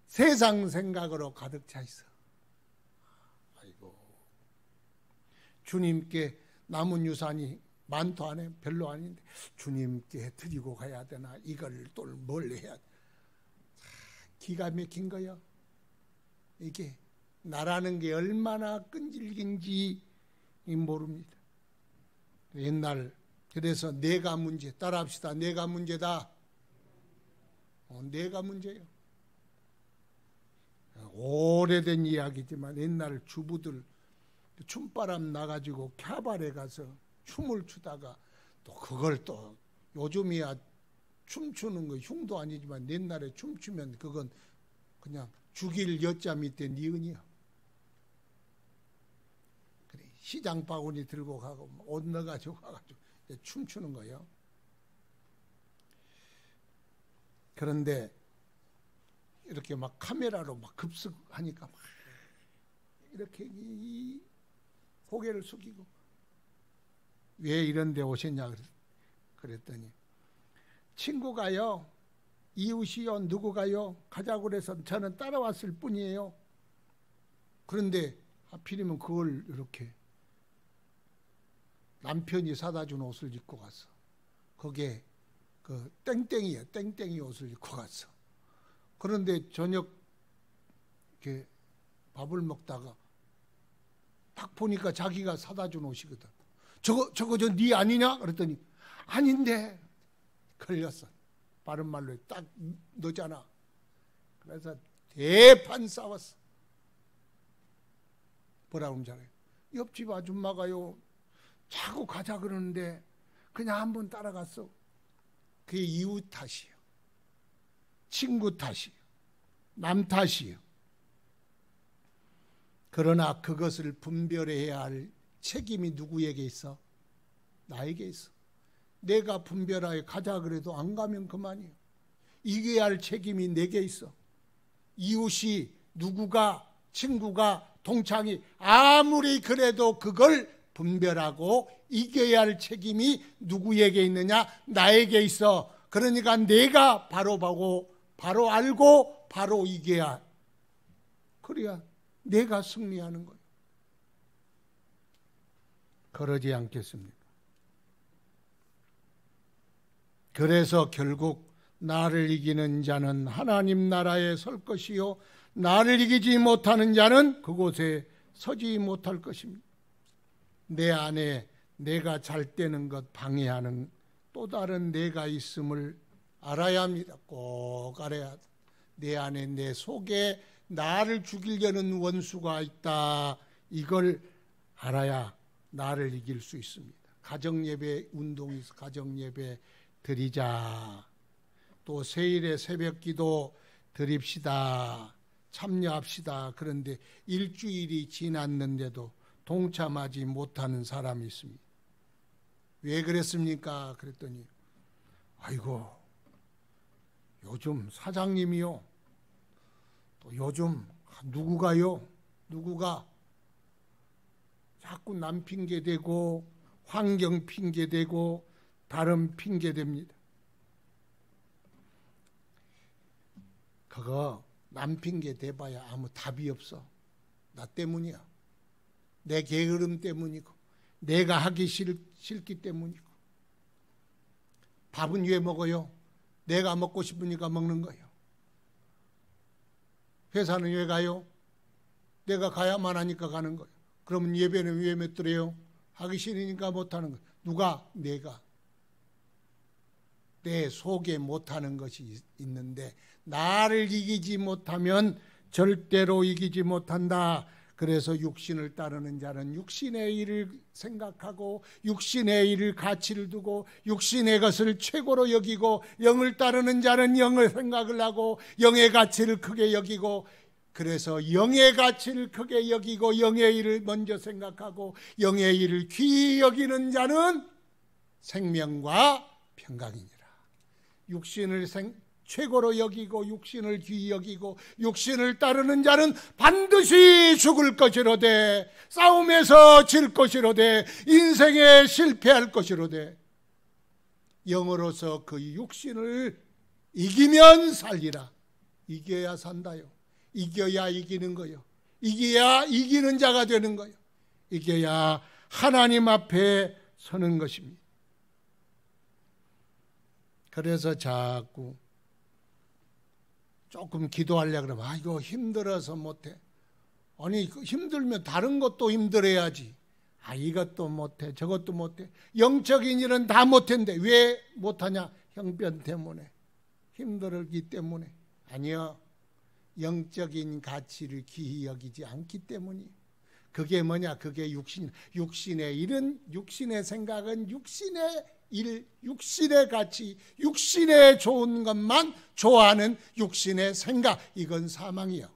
S1: 세상 생각으로 가득 차 있어. 아이고, 주님께 남은 유산이 많도 안 해, 별로 아닌데 주님께 드리고 가야 되나, 이걸 또 뭘 해야 돼. 기가 막힌 거야. 이게 나라는 게 얼마나 끈질긴지 모릅니다. 옛날, 그래서 내가 문제, 따라합시다. 내가 문제다. 내가 문제예요. 오래된 이야기지만 옛날 주부들 춤바람 나가지고 캬바레 가서 춤을 추다가 또 그걸 또 요즘이야 춤추는 거 흉도 아니지만 옛날에 춤추면 그건 그냥 죽일 여자 밑에 니은이야. 그래, 시장 바구니 들고 가고 옷 넣어가지고 가가지고 춤추는 거예요. 그런데 이렇게 막 카메라로 막 급습하니까 막 이렇게 이 고개를 숙이고, 왜 이런 데 오셨냐 그랬더니 친구가요, 이웃이요, 누구가요 가자고 그래서 저는 따라왔을 뿐이에요. 그런데 하필이면 그걸 이렇게 남편이 사다 준 옷을 입고 갔어. 거기에 그 땡땡이 옷을 입고 갔어. 그런데 저녁 이렇게 밥을 먹다가 딱 보니까 자기가 사다 준 옷이거든. 저거 저 네 아니냐? 그랬더니 아닌데. 걸렸어. 바른 말로 딱 너잖아. 그래서 대판 싸웠어. 뭐라고 하면 잘해. 옆집 아줌마가요, 자꾸 가자 그러는데 그냥 한번 따라갔어. 그게 이웃 탓이에요. 친구 탓이에요. 남 탓이에요. 그러나 그것을 분별해야 할 책임이 누구에게 있어? 나에게 있어. 내가 분별하여 가자 그래도 안 가면 그만이에요. 이겨야 할 책임이 내게 있어. 이웃이, 누구가, 친구가, 동창이 아무리 그래도 그걸 분별하고 이겨야 할 책임이 누구에게 있느냐? 나에게 있어. 그러니까 내가 바로 보고 바로 알고 바로 이겨야, 그래야 내가 승리하는 거예요. 그러지 않겠습니까? 그래서 결국 나를 이기는 자는 하나님 나라에 설 것이요, 나를 이기지 못하는 자는 그곳에 서지 못할 것입니다. 내 안에 내가 잘 되는 것 방해하는 또 다른 내가 있음을 알아야 합니다. 꼭 알아야 돼. 내 안에, 내 속에 나를 죽이려는 원수가 있다. 이걸 알아야 나를 이길 수 있습니다. 가정예배 운동이 있어. 가정예배 드리자. 또 세일의 새벽기도 드립시다. 참여합시다. 그런데 일주일이 지났는데도 동참하지 못하는 사람이 있습니다. 왜 그랬습니까? 그랬더니 아이고, 요즘 사장님이요, 또 요즘 누구가요, 누구가 자꾸 남 핑계대고 환경 핑계대고 다른 핑계댑니다. 그거 남 핑계 대봐야 아무 답이 없어. 나 때문이야. 내 게으름 때문이고 내가 하기 싫기 때문이고. 밥은 왜 먹어요? 내가 먹고 싶으니까 먹는 거예요. 회사는 왜 가요? 내가 가야만 하니까 가는 거예요. 그러면 예배는 왜 못 드려요? 하기 싫으니까 못하는 거예요. 누가? 내가. 내 속에 못하는 것이 있는데 나를 이기지 못하면 절대로 이기지 못한다. 그래서 육신을 따르는 자는 육신의 일을 생각하고 육신의 일을 가치를 두고 육신의 것을 최고로 여기고, 영을 따르는 자는 영을 생각을 하고 영의 가치를 크게 여기고, 그래서 영의 가치를 크게 여기고 영의 일을 먼저 생각하고 영의 일을 귀히 여기는 자는 생명과 평강이니라. 육신을 최고로 여기고 육신을 귀히 여기고 육신을 따르는 자는 반드시 죽을 것이로되, 싸움에서 질 것이로되, 인생에 실패할 것이로되, 영으로서 그 육신을 이기면 살리라. 이겨야 산다요. 이겨야 이기는 거요. 이겨야 이기는 자가 되는 거요. 이겨야 하나님 앞에 서는 것입니다. 그래서 자꾸 조금 기도하려고 그러면 이거 힘들어서 못해. 아니 힘들면 다른 것도 힘들어야지. 이것도 못해 저것도 못해. 영적인 일은 다 못했는데 왜 못하냐? 형편 때문에, 힘들기 때문에. 아니요, 영적인 가치를 귀히 여기지 않기 때문이에요. 그게 뭐냐? 그게 육신의 일은, 육신의 생각은, 육신의 일, 육신의 가치, 육신의 좋은 것만 좋아하는 육신의 생각, 이건 사망이요.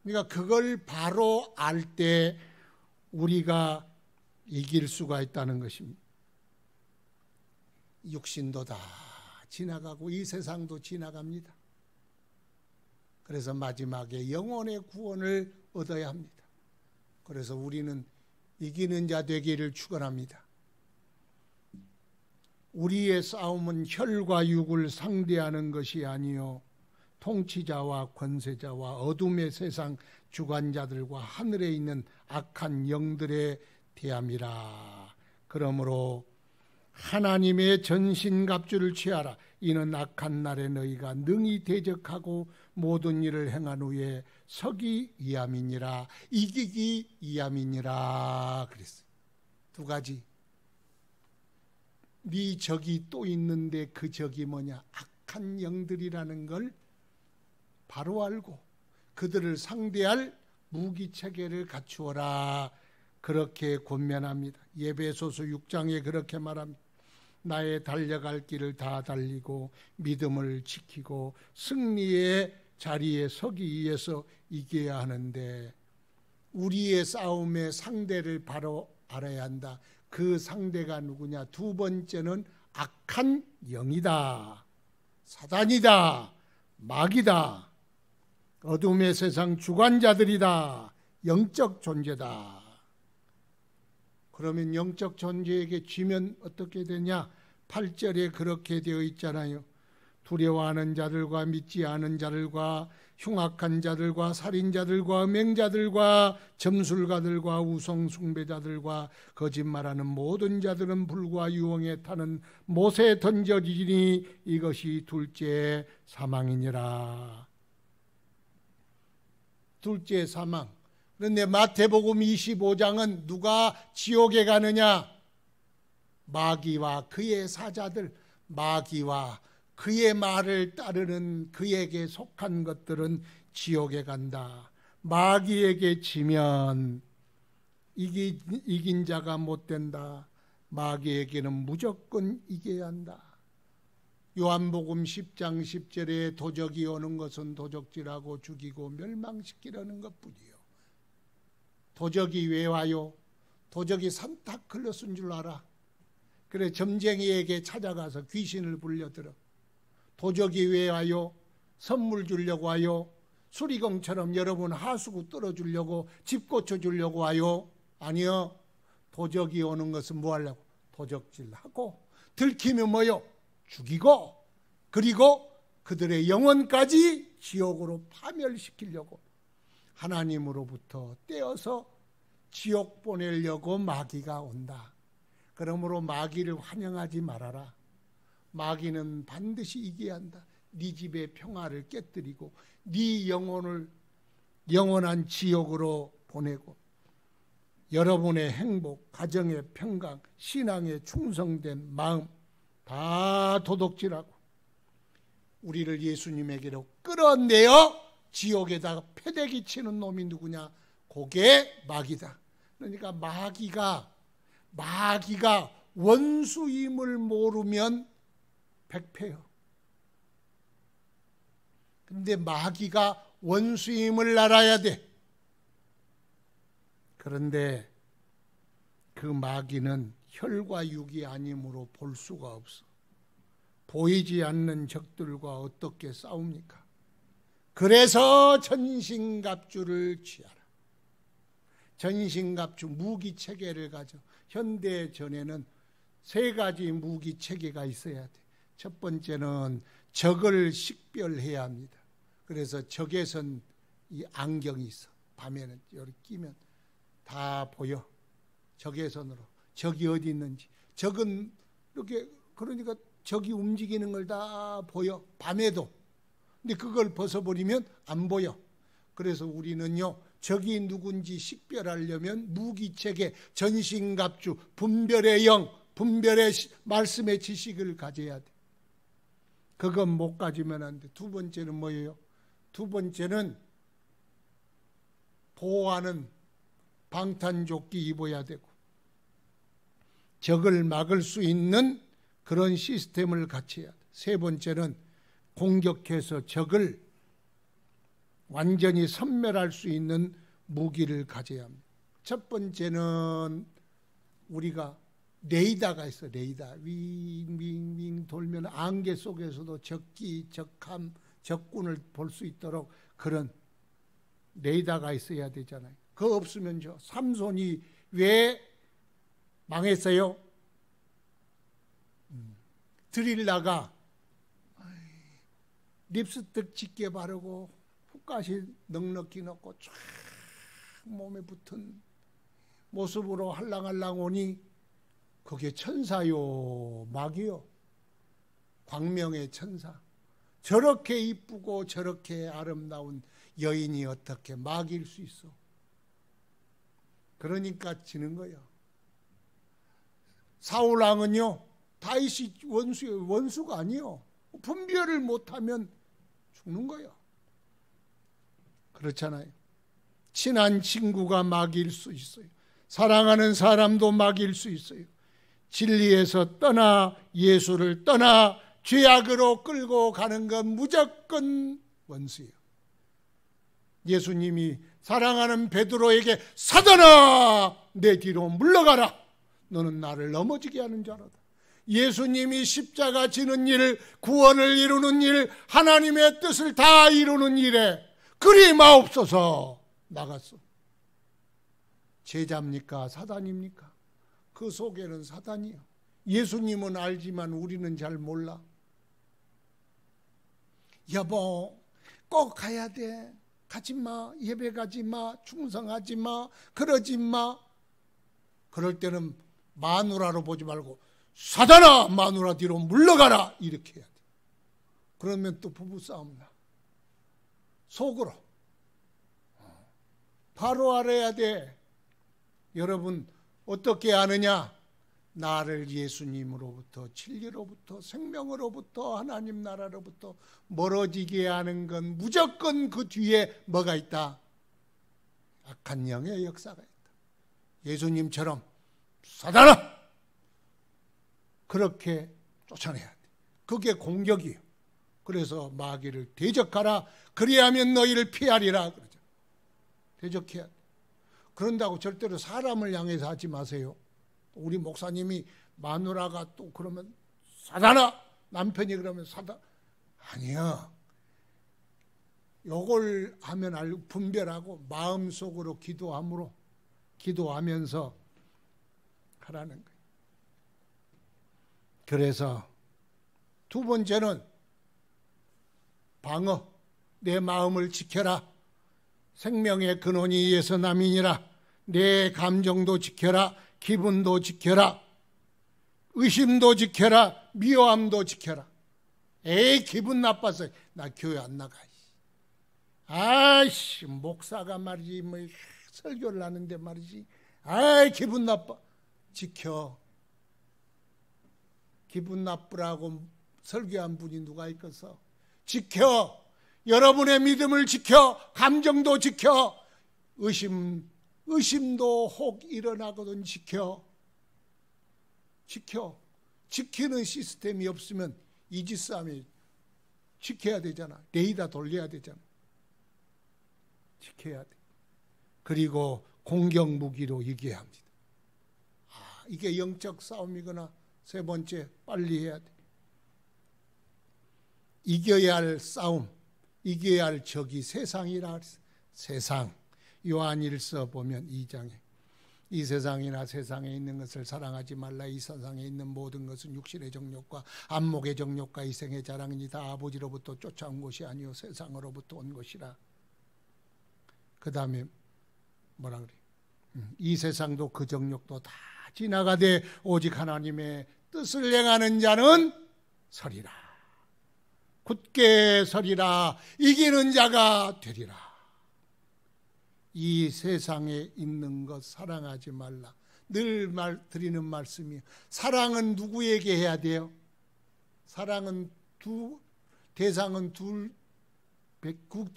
S1: 그러니까 그걸 바로 알 때 우리가 이길 수가 있다는 것입니다. 육신도 다 지나가고 이 세상도 지나갑니다. 그래서 마지막에 영혼의 구원을 얻어야 합니다. 그래서 우리는 이기는 자 되기를 축원합니다. 우리의 싸움은 혈과 육을 상대하는 것이 아니요 통치자와 권세자와 어둠의 세상 주관자들과 하늘에 있는 악한 영들에 대함이라. 그러므로 하나님의 전신갑주를 취하라. 이는 악한 날에 너희가 능히 대적하고 모든 일을 행한 후에 서기 위함이니라. 이기기 위함이니라. 그랬어요. 두 가지. 네 적이 또 있는데 그 적이 뭐냐? 악한 영들이라는 걸 바로 알고 그들을 상대할 무기체계를 갖추어라. 그렇게 권면합니다. 에베소서 6장에 그렇게 말합니다. 나의 달려갈 길을 다 달리고 믿음을 지키고 승리의 자리에 서기 위해서 이겨야 하는데, 우리의 싸움의 상대를 바로 알아야 한다. 그 상대가 누구냐? 두 번째는 악한 영이다, 사단이다, 마귀다, 어둠의 세상 주관자들이다, 영적 존재다. 그러면 영적 존재에게 쥐면 어떻게 되냐? 8절에 그렇게 되어 있잖아요. 두려워하는 자들과 믿지 않은 자들과 흉악한 자들과 살인자들과 맹자들과 점술가들과 우상 숭배자들과 거짓말하는 모든 자들은 불과 유황에 타는 못에 던져지니 이것이 둘째 사망이니라. 둘째 사망. 그런데 마태복음 25장은 누가 지옥에 가느냐? 마귀와 그의 사자들, 마귀와 그의 말을 따르는 그에게 속한 것들은 지옥에 간다. 마귀에게 지면 이긴 자가 못 된다. 마귀에게는 무조건 이겨야 한다. 요한복음 10장 10절에 도적이 오는 것은 도적질하고 죽이고 멸망시키려는 것뿐이요. 도적이 왜 와요? 도적이 산타클로스인 줄 알아. 그래 점쟁이에게 찾아가서 귀신을 불려들어. 도적이 왜 와요? 선물 주려고 와요? 수리공처럼 여러분 하수구 떨어주려고, 집 고쳐주려고 와요? 아니요. 도적이 오는 것은 뭐 하려고? 도적질하고, 들키면 뭐요? 죽이고, 그리고 그들의 영혼까지 지옥으로 파멸시키려고, 하나님으로부터 떼어서 지옥 보내려고 마귀가 온다. 그러므로 마귀를 환영하지 말아라. 마귀는 반드시 이겨야 한다. 네 집의 평화를 깨뜨리고 네 영혼을 영원한 지옥으로 보내고 여러분의 행복, 가정의 평강, 신앙에 충성된 마음 다 도둑질하고 우리를 예수님에게로 끌어내어 지옥에다가 패대기 치는 놈이 누구냐? 그게 마귀다. 그러니까 마귀가 원수임을 모르면 백패요. 근데 마귀가 원수임을 알아야 돼. 그런데 그 마귀는 혈과 육이 아니므로 볼 수가 없어. 보이지 않는 적들과 어떻게 싸웁니까? 그래서 전신갑주를 취하라. 전신갑주, 무기체계를 가져. 현대 전에는 3가지 무기체계가 있어야 돼. 첫 번째는 적을 식별해야 합니다. 그래서 적에선 이 안경이 있어. 밤에는 여기 끼면 다 보여. 적외선으로 적이 어디 있는지. 적은 이렇게, 그러니까 적이 움직이는 걸 다 보여. 밤에도. 근데 그걸 벗어버리면 안 보여. 그래서 우리는요, 적이 누군지 식별하려면 무기체계, 전신갑주, 분별의 영, 분별의 말씀의 지식을 가져야 돼. 그건 못 가지면 안 돼. 두 번째는 뭐예요? 두 번째는 보호하는 방탄조끼 입어야 되고, 적을 막을 수 있는 그런 시스템을 갖춰야 돼. 세 번째는 공격해서 적을 완전히 섬멸할 수 있는 무기를 가져야 합니다. 첫 번째는 우리가 레이더가 있어. 레이더. 윙윙윙 돌면 안개 속에서도 적기, 적함, 적군을 볼 수 있도록 그런 레이더가 있어야 되잖아요. 그거 없으면 삼손이 왜 망했어요? 드릴라가 립스틱 짙게 바르고 훅가시 넉넉히 넣고 쫙 몸에 붙은 모습으로 할랑할랑 오니 그게 천사요, 마귀요. 광명의 천사. 저렇게 이쁘고 저렇게 아름다운 여인이 어떻게 마귀일 수 있어? 그러니까 지는 거예요. 사울왕은요, 다윗이 원수가 아니요. 분별을 못하면 죽는 거예요. 그렇잖아요. 친한 친구가 마귀일 수 있어요. 사랑하는 사람도 마귀일 수 있어요. 진리에서 떠나 예수를 떠나 죄악으로 끌고 가는 건 무조건 원수예요. 예수님이 사랑하는 베드로에게 사단아 내 뒤로 물러가라. 너는 나를 넘어지게 하는 자라다. 예수님이 십자가 지는 일, 구원을 이루는 일, 하나님의 뜻을 다 이루는 일에 그리 마옵소서 나갔어. 제자입니까? 사단입니까? 그 속에는 사단이요. 예수님은 알지만 우리는 잘 몰라. 여보, 꼭 가야 돼. 가지 마. 예배 가지 마. 충성하지 마. 그러지 마. 그럴 때는 마누라로 보지 말고 사단아 마누라 뒤로 물러가라 이렇게 해야 돼. 그러면 또 부부싸움 나. 속으로. 바로 알아야 돼. 여러분 어떻게 아느냐? 나를 예수님으로부터, 진리로부터, 생명으로부터, 하나님 나라로부터 멀어지게 하는 건 무조건 그 뒤에 뭐가 있다? 악한 영의 역사가 있다. 예수님처럼 사단아! 그렇게 쫓아내야 돼. 그게 공격이에요. 그래서 마귀를 대적하라. 그리하면 너희를 피하리라. 그러죠. 대적해야 돼. 그런다고 절대로 사람을 향해서 하지 마세요. 우리 목사님이 마누라가 또 그러면 사단아! 남편이 그러면 사단. 아니야. 요걸 하면 분별하고 마음속으로 기도하면서 하라는 거예요. 그래서 두 번째는 방어. 내 마음을 지켜라. 생명의 근원이 예수남이니라. 내 감정도 지켜라. 기분도 지켜라. 의심도 지켜라. 미워함도 지켜라. 에이 기분 나빠서 나 교회 안 나가. 아이씨 목사가 말이지 뭐 설교를 하는데 말이지. 아이 기분 나빠. 지켜. 기분 나쁘라고 설교한 분이 누가 있겠어? 지켜. 여러분의 믿음을 지켜, 감정도 지켜, 의심도 혹 일어나거든 지키는 시스템이 없으면 이지싸움이 지켜야 되잖아. 레이더 돌려야 되잖아. 지켜야 돼. 그리고 공격 무기로 이겨야 합니다. 이게 영적 싸움이거나 세 번째 빨리 해야 돼. 이겨야 할 싸움, 이겨야 할 적이 세상이라. 세상. 요한일서 보면 2장에 이 세상이나 세상에 있는 것을 사랑하지 말라. 이 세상에 있는 모든 것은 육신의 정욕과 안목의 정욕과 이생의 자랑이니 다 아버지로부터 쫓아온 것이 아니요 세상으로부터 온 것이라. 그 다음에 뭐라 그래? 이 세상도 그 정욕도 다 지나가되 오직 하나님의 뜻을 행하는 자는 서리라. 굳게 서리라. 이기는 자가 되리라. 이 세상에 있는 것 사랑하지 말라. 늘 드리는 말씀이에요. 사랑은 누구에게 해야 돼요? 사랑은 대상은 두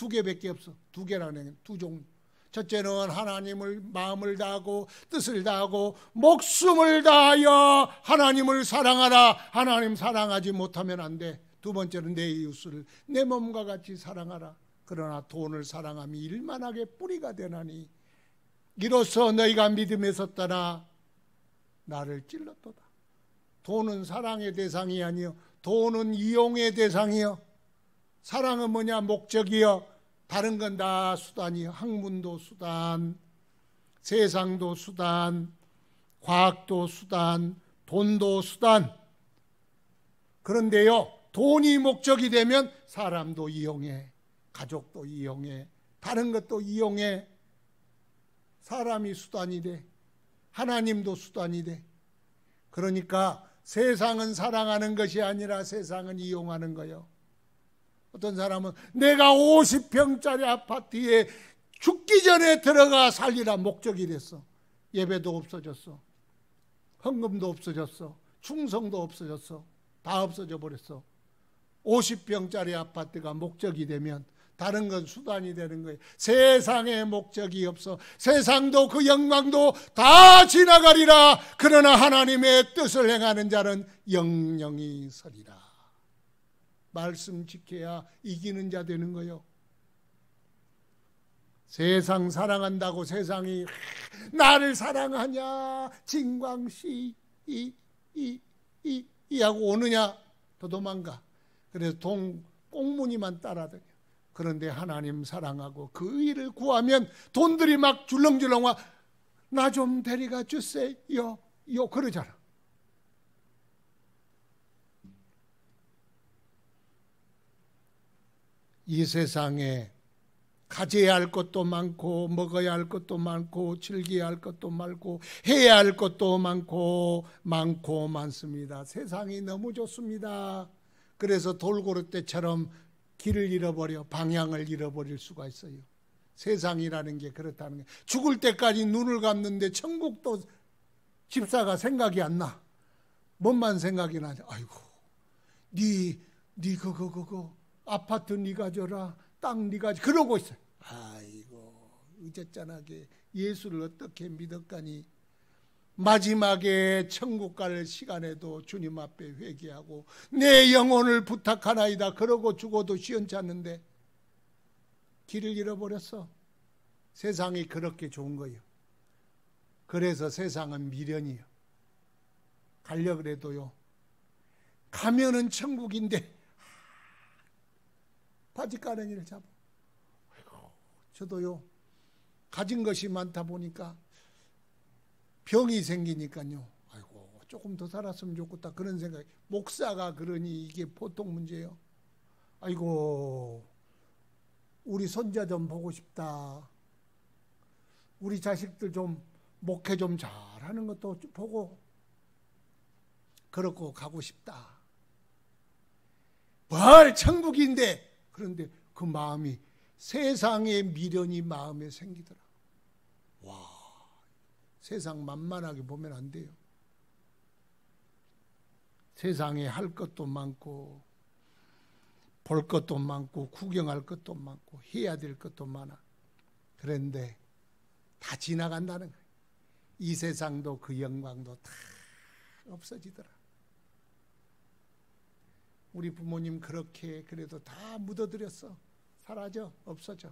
S1: 개밖에 없어. 두 개라는 두 종류. 첫째는 하나님을 마음을 다하고 뜻을 다하고 목숨을 다하여 하나님을 사랑하라. 하나님 사랑하지 못하면 안 돼. 두 번째는 내 이웃을 내 몸과 같이 사랑하라. 그러나 돈을 사랑함이 일만하게 뿌리가 되나니 이로써 너희가 믿음에 섰다나 나를 찔렀도다. 돈은 사랑의 대상이 아니요 돈은 이용의 대상이요. 사랑은 뭐냐? 목적이요. 다른 건 다 수단이요. 학문도 수단, 세상도 수단, 과학도 수단, 돈도 수단. 그런데요, 돈이 목적이 되면 사람도 이용해, 가족도 이용해, 다른 것도 이용해. 사람이 수단이 돼. 하나님도 수단이 돼. 그러니까 세상은 사랑하는 것이 아니라 세상은 이용하는 거예요. 어떤 사람은 내가 50평짜리 아파트에 죽기 전에 들어가 살리라 목적이 됐어. 예배도 없어졌어. 헌금도 없어졌어. 충성도 없어졌어. 다 없어져 버렸어. 50평짜리 아파트가 목적이 되면 다른 건 수단이 되는 거예요. 세상에 목적이 없어. 세상도 그 영광도 다 지나가리라. 그러나 하나님의 뜻을 행하는 자는 영영이 서리라. 말씀 지켜야 이기는 자 되는 거예요. 세상 사랑한다고 세상이 나를 사랑하냐 진광씨 이 하고 오느냐 더 도망가. 그래서 꽁무니만 따라다녀. 그런데 하나님 사랑하고 그 일을 구하면 돈들이 막 줄렁줄렁 와. 나 좀 데려가 주세요 그러잖아. 이 세상에 가져야 할 것도 많고 먹어야 할 것도 많고 즐겨야 할 것도 많고 해야 할 것도 많고 많습니다. 세상이 너무 좋습니다. 그래서 돌고래떼처럼 길을 잃어버려 방향을 잃어버릴 수가 있어요. 세상이라는 게 그렇다는 거예요. 죽을 때까지 눈을 감는데 천국도 집사가 생각이 안 나. 뭔만 생각이 나지. 아이고 네 그거 아파트 네가 줘라, 땅 네가 줘. 그러고 있어요. 아이고 어쨌잖아게 예수를 어떻게 믿었까니. 마지막에 천국 갈 시간에도 주님 앞에 회개하고 내 영혼을 부탁하나이다 그러고 죽어도 시원찮는데 길을 잃어버렸어. 세상이 그렇게 좋은 거예요. 그래서 세상은 미련이에요. 가려고 그래도요, 가면은 천국인데 바지가랑이를 잡아. 아이고, 저도요 가진 것이 많다 보니까 병이 생기니까요, 아이고 조금 더 살았으면 좋겠다 그런 생각이. 목사가 그러니 이게 보통 문제예요. 아이고 우리 손자 좀 보고 싶다. 우리 자식들 좀 목회 좀 잘하는 것도 보고 그렇고 가고 싶다. 뭘 천국인데. 그런데 그 마음이 세상의 미련이 마음에 생기더라. 와, 세상 만만하게 보면 안 돼요. 세상에 할 것도 많고 볼 것도 많고 구경할 것도 많고 해야 될 것도 많아. 그런데 다 지나간다는 거예요. 이 세상도 그 영광도 다 없어지더라. 우리 부모님 그렇게 그래도 다 묻어들였어. 사라져, 없어져.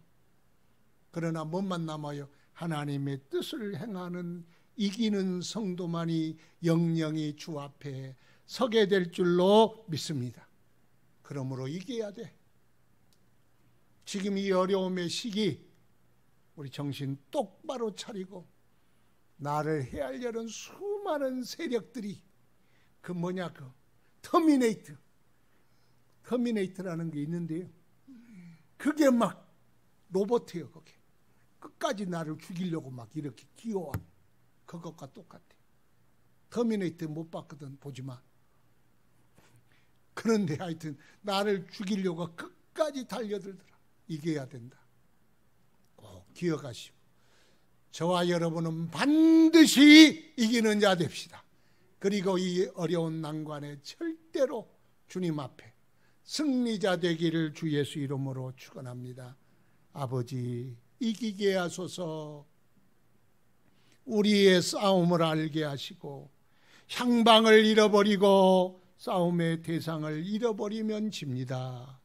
S1: 그러나 뭐만 남아요? 하나님의 뜻을 행하는 이기는 성도만이 영영이 주 앞에 서게 될 줄로 믿습니다. 그러므로 이겨야 돼. 지금 이 어려움의 시기 우리 정신 똑바로 차리고 나를 헤아려는 수많은 세력들이 그 뭐냐 그 터미네이터라는 게 있는데요. 그게 막 로봇이에요. 그게 끝까지 나를 죽이려고 막 이렇게 기어와. 그것과 똑같아. 터미네이터 못 봤거든. 보지 마. 그런데 하여튼 나를 죽이려고 끝까지 달려들더라. 이겨야 된다. 꼭 기억하시고 저와 여러분은 반드시 이기는 자 됩시다. 그리고 이 어려운 난관에 절대로 주님 앞에 승리자 되기를 주 예수 이름으로 축원합니다. 아버지 이기게 하소서. 우리의 싸움을 알게 하시고 향방을 잃어버리고 싸움의 대상을 잃어버리면 집니다.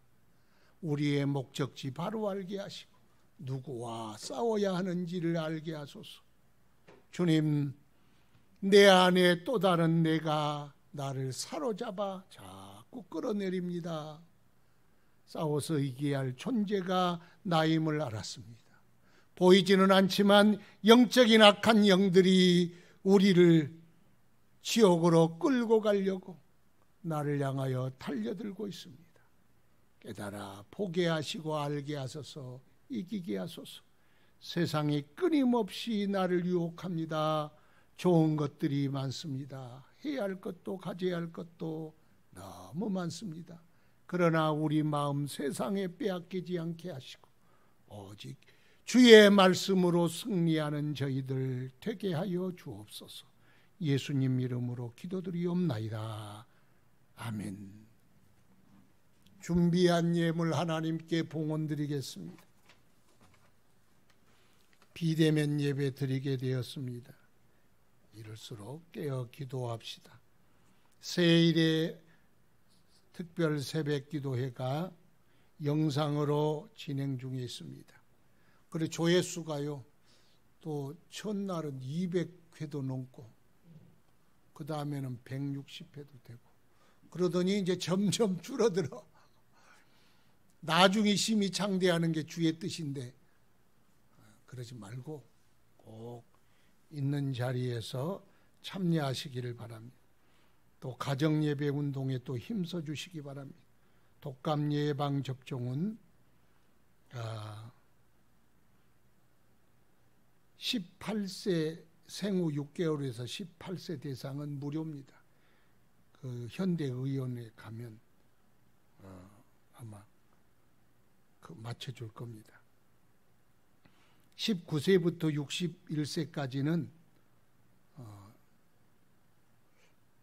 S1: 우리의 목적지 바로 알게 하시고 누구와 싸워야 하는지를 알게 하소서. 주님, 내 안에 또 다른 내가 나를 사로잡아 자꾸 끌어내립니다. 싸워서 이겨야 할 존재가 나임을 알았습니다. 보이지는 않지만 영적인 악한 영들이 우리를 지옥으로 끌고 가려고 나를 향하여 달려들고 있습니다. 깨달아 보게 하시고 알게 하소서. 이기게 하소서. 세상이 끊임없이 나를 유혹합니다. 좋은 것들이 많습니다. 해야 할 것도 가져야 할 것도 너무 많습니다. 그러나 우리 마음 세상에 빼앗기지 않게 하시고 오직 주의 말씀으로 승리하는 저희들 되게 하여 주옵소서. 예수님 이름으로 기도드리옵나이다. 아멘. 준비한 예물 하나님께 봉헌드리겠습니다. 비대면 예배 드리게 되었습니다. 이럴수록 깨어 기도합시다. 새일의 특별 새벽 기도회가 영상으로 진행 중에 있습니다. 그리고 조회수가요, 또 첫날은 200회도 넘고, 그 다음에는 160회도 되고, 그러더니 이제 점점 줄어들어. 나중에 심히 창대하는 게 주의 뜻인데, 그러지 말고 꼭 있는 자리에서 참여하시기를 바랍니다. 또 가정예배 운동에 또 힘써 주시기 바랍니다. 독감 예방 접종은 18세 생후 6개월에서 18세 대상은 무료입니다. 그 현대의원에 가면 아마 그 맞춰줄 겁니다. 19세부터 61세까지는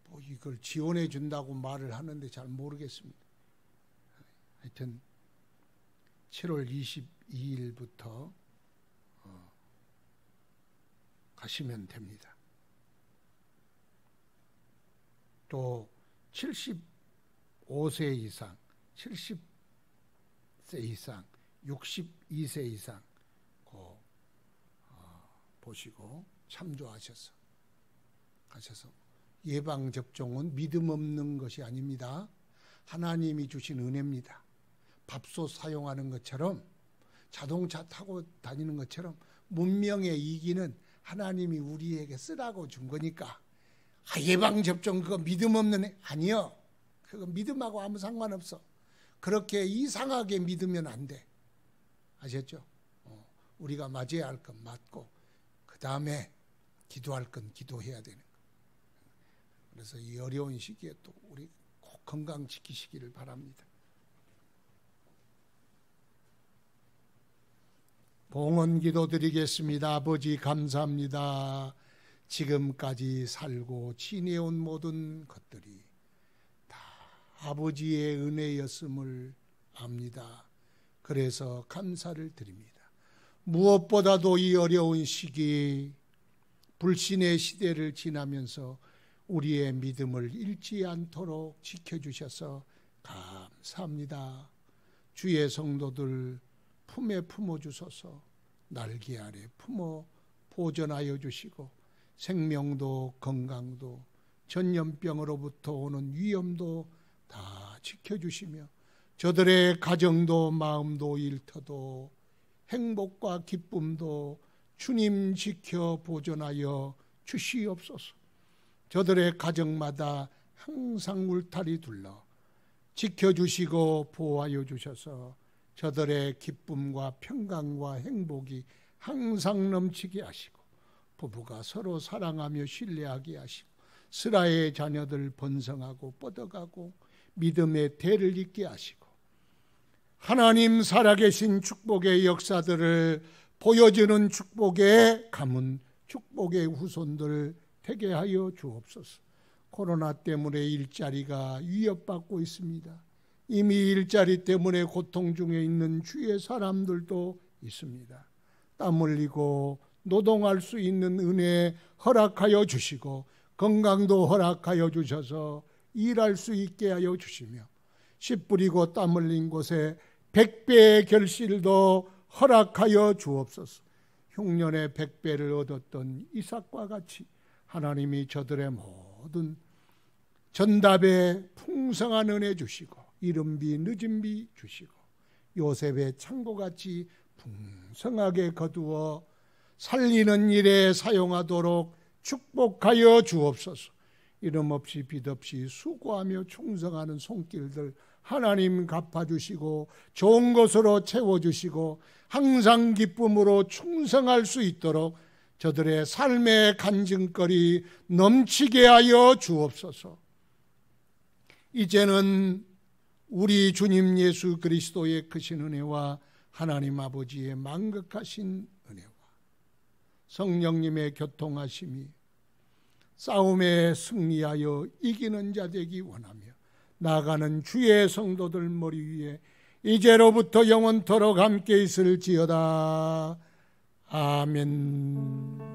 S1: 뭐 이걸 지원해 준다고 말을 하는데 잘 모르겠습니다. 하여튼 7월 22일부터 가시면 됩니다. 또 75세 이상, 70세 이상, 62세 이상 보시고 참조하셔서 가셔서 예방접종은 믿음 없는 것이 아닙니다. 하나님이 주신 은혜입니다. 밥솥 사용하는 것처럼 자동차 타고 다니는 것처럼 문명의 이기는 하나님이 우리에게 쓰라고 준 거니까 예방접종 그거 믿음 없는 아니요. 그거 믿음하고 아무 상관없어. 그렇게 이상하게 믿으면 안 돼. 아셨죠? 우리가 맞아야 할 건 맞고 그 다음에 기도할 건 기도해야 되는 거. 그래서 이 어려운 시기에 또 우리 꼭 건강 지키시기를 바랍니다. 봉헌 기도 드리겠습니다. 아버지 감사합니다. 지금까지 살고 지내온 모든 것들이 다 아버지의 은혜였음을 압니다. 그래서 감사를 드립니다. 무엇보다도 이 어려운 시기, 불신의 시대를 지나면서 우리의 믿음을 잃지 않도록 지켜주셔서 감사합니다. 주의 성도들 품에 품어주소서. 날개 아래 품어 보존하여 주시고 생명도 건강도 전염병으로부터 오는 위험도 다 지켜주시며 저들의 가정도 마음도 일터도 행복과 기쁨도 주님 지켜 보존하여 주시옵소서. 저들의 가정마다 항상 울타리 둘러 지켜주시고 보호하여 주셔서 저들의 기쁨과 평강과 행복이 항상 넘치게 하시고 부부가 서로 사랑하며 신뢰하게 하시고 스라의 자녀들 번성하고 뻗어가고 믿음의 대를 잇게 하시고 하나님 살아계신 축복의 역사들을 보여주는 축복의 가문, 축복의 후손들 되게 하여 주옵소서. 코로나 때문에 일자리가 위협받고 있습니다. 이미 일자리 때문에 고통 중에 있는 주의 사람들도 있습니다. 땀 흘리고 노동할 수 있는 은혜 허락하여 주시고 건강도 허락하여 주셔서 일할 수 있게 하여 주시며 씨 뿌리고 땀 흘린 곳에 100배의 결실도 허락하여 주옵소서. 흉년에 100배를 얻었던 이삭과 같이 하나님이 저들의 모든 전답에 풍성한 은혜 주시고 이른비 늦은비 주시고 요셉의 창고같이 풍성하게 거두어 살리는 일에 사용하도록 축복하여 주옵소서. 이름 없이 빚 없이 수고하며 충성하는 손길들 하나님 갚아주시고 좋은 것으로 채워주시고 항상 기쁨으로 충성할 수 있도록 저들의 삶의 간증거리 넘치게 하여 주옵소서. 이제는 우리 주님 예수 그리스도의 크신 은혜와 하나님 아버지의 만극하신 은혜와 성령님의 교통하심이 싸움에 승리하여 이기는 자 되기 원하며 나아가는 주의 성도들 머리 위에 이제로부터 영원토록 함께 있을지어다. 아멘.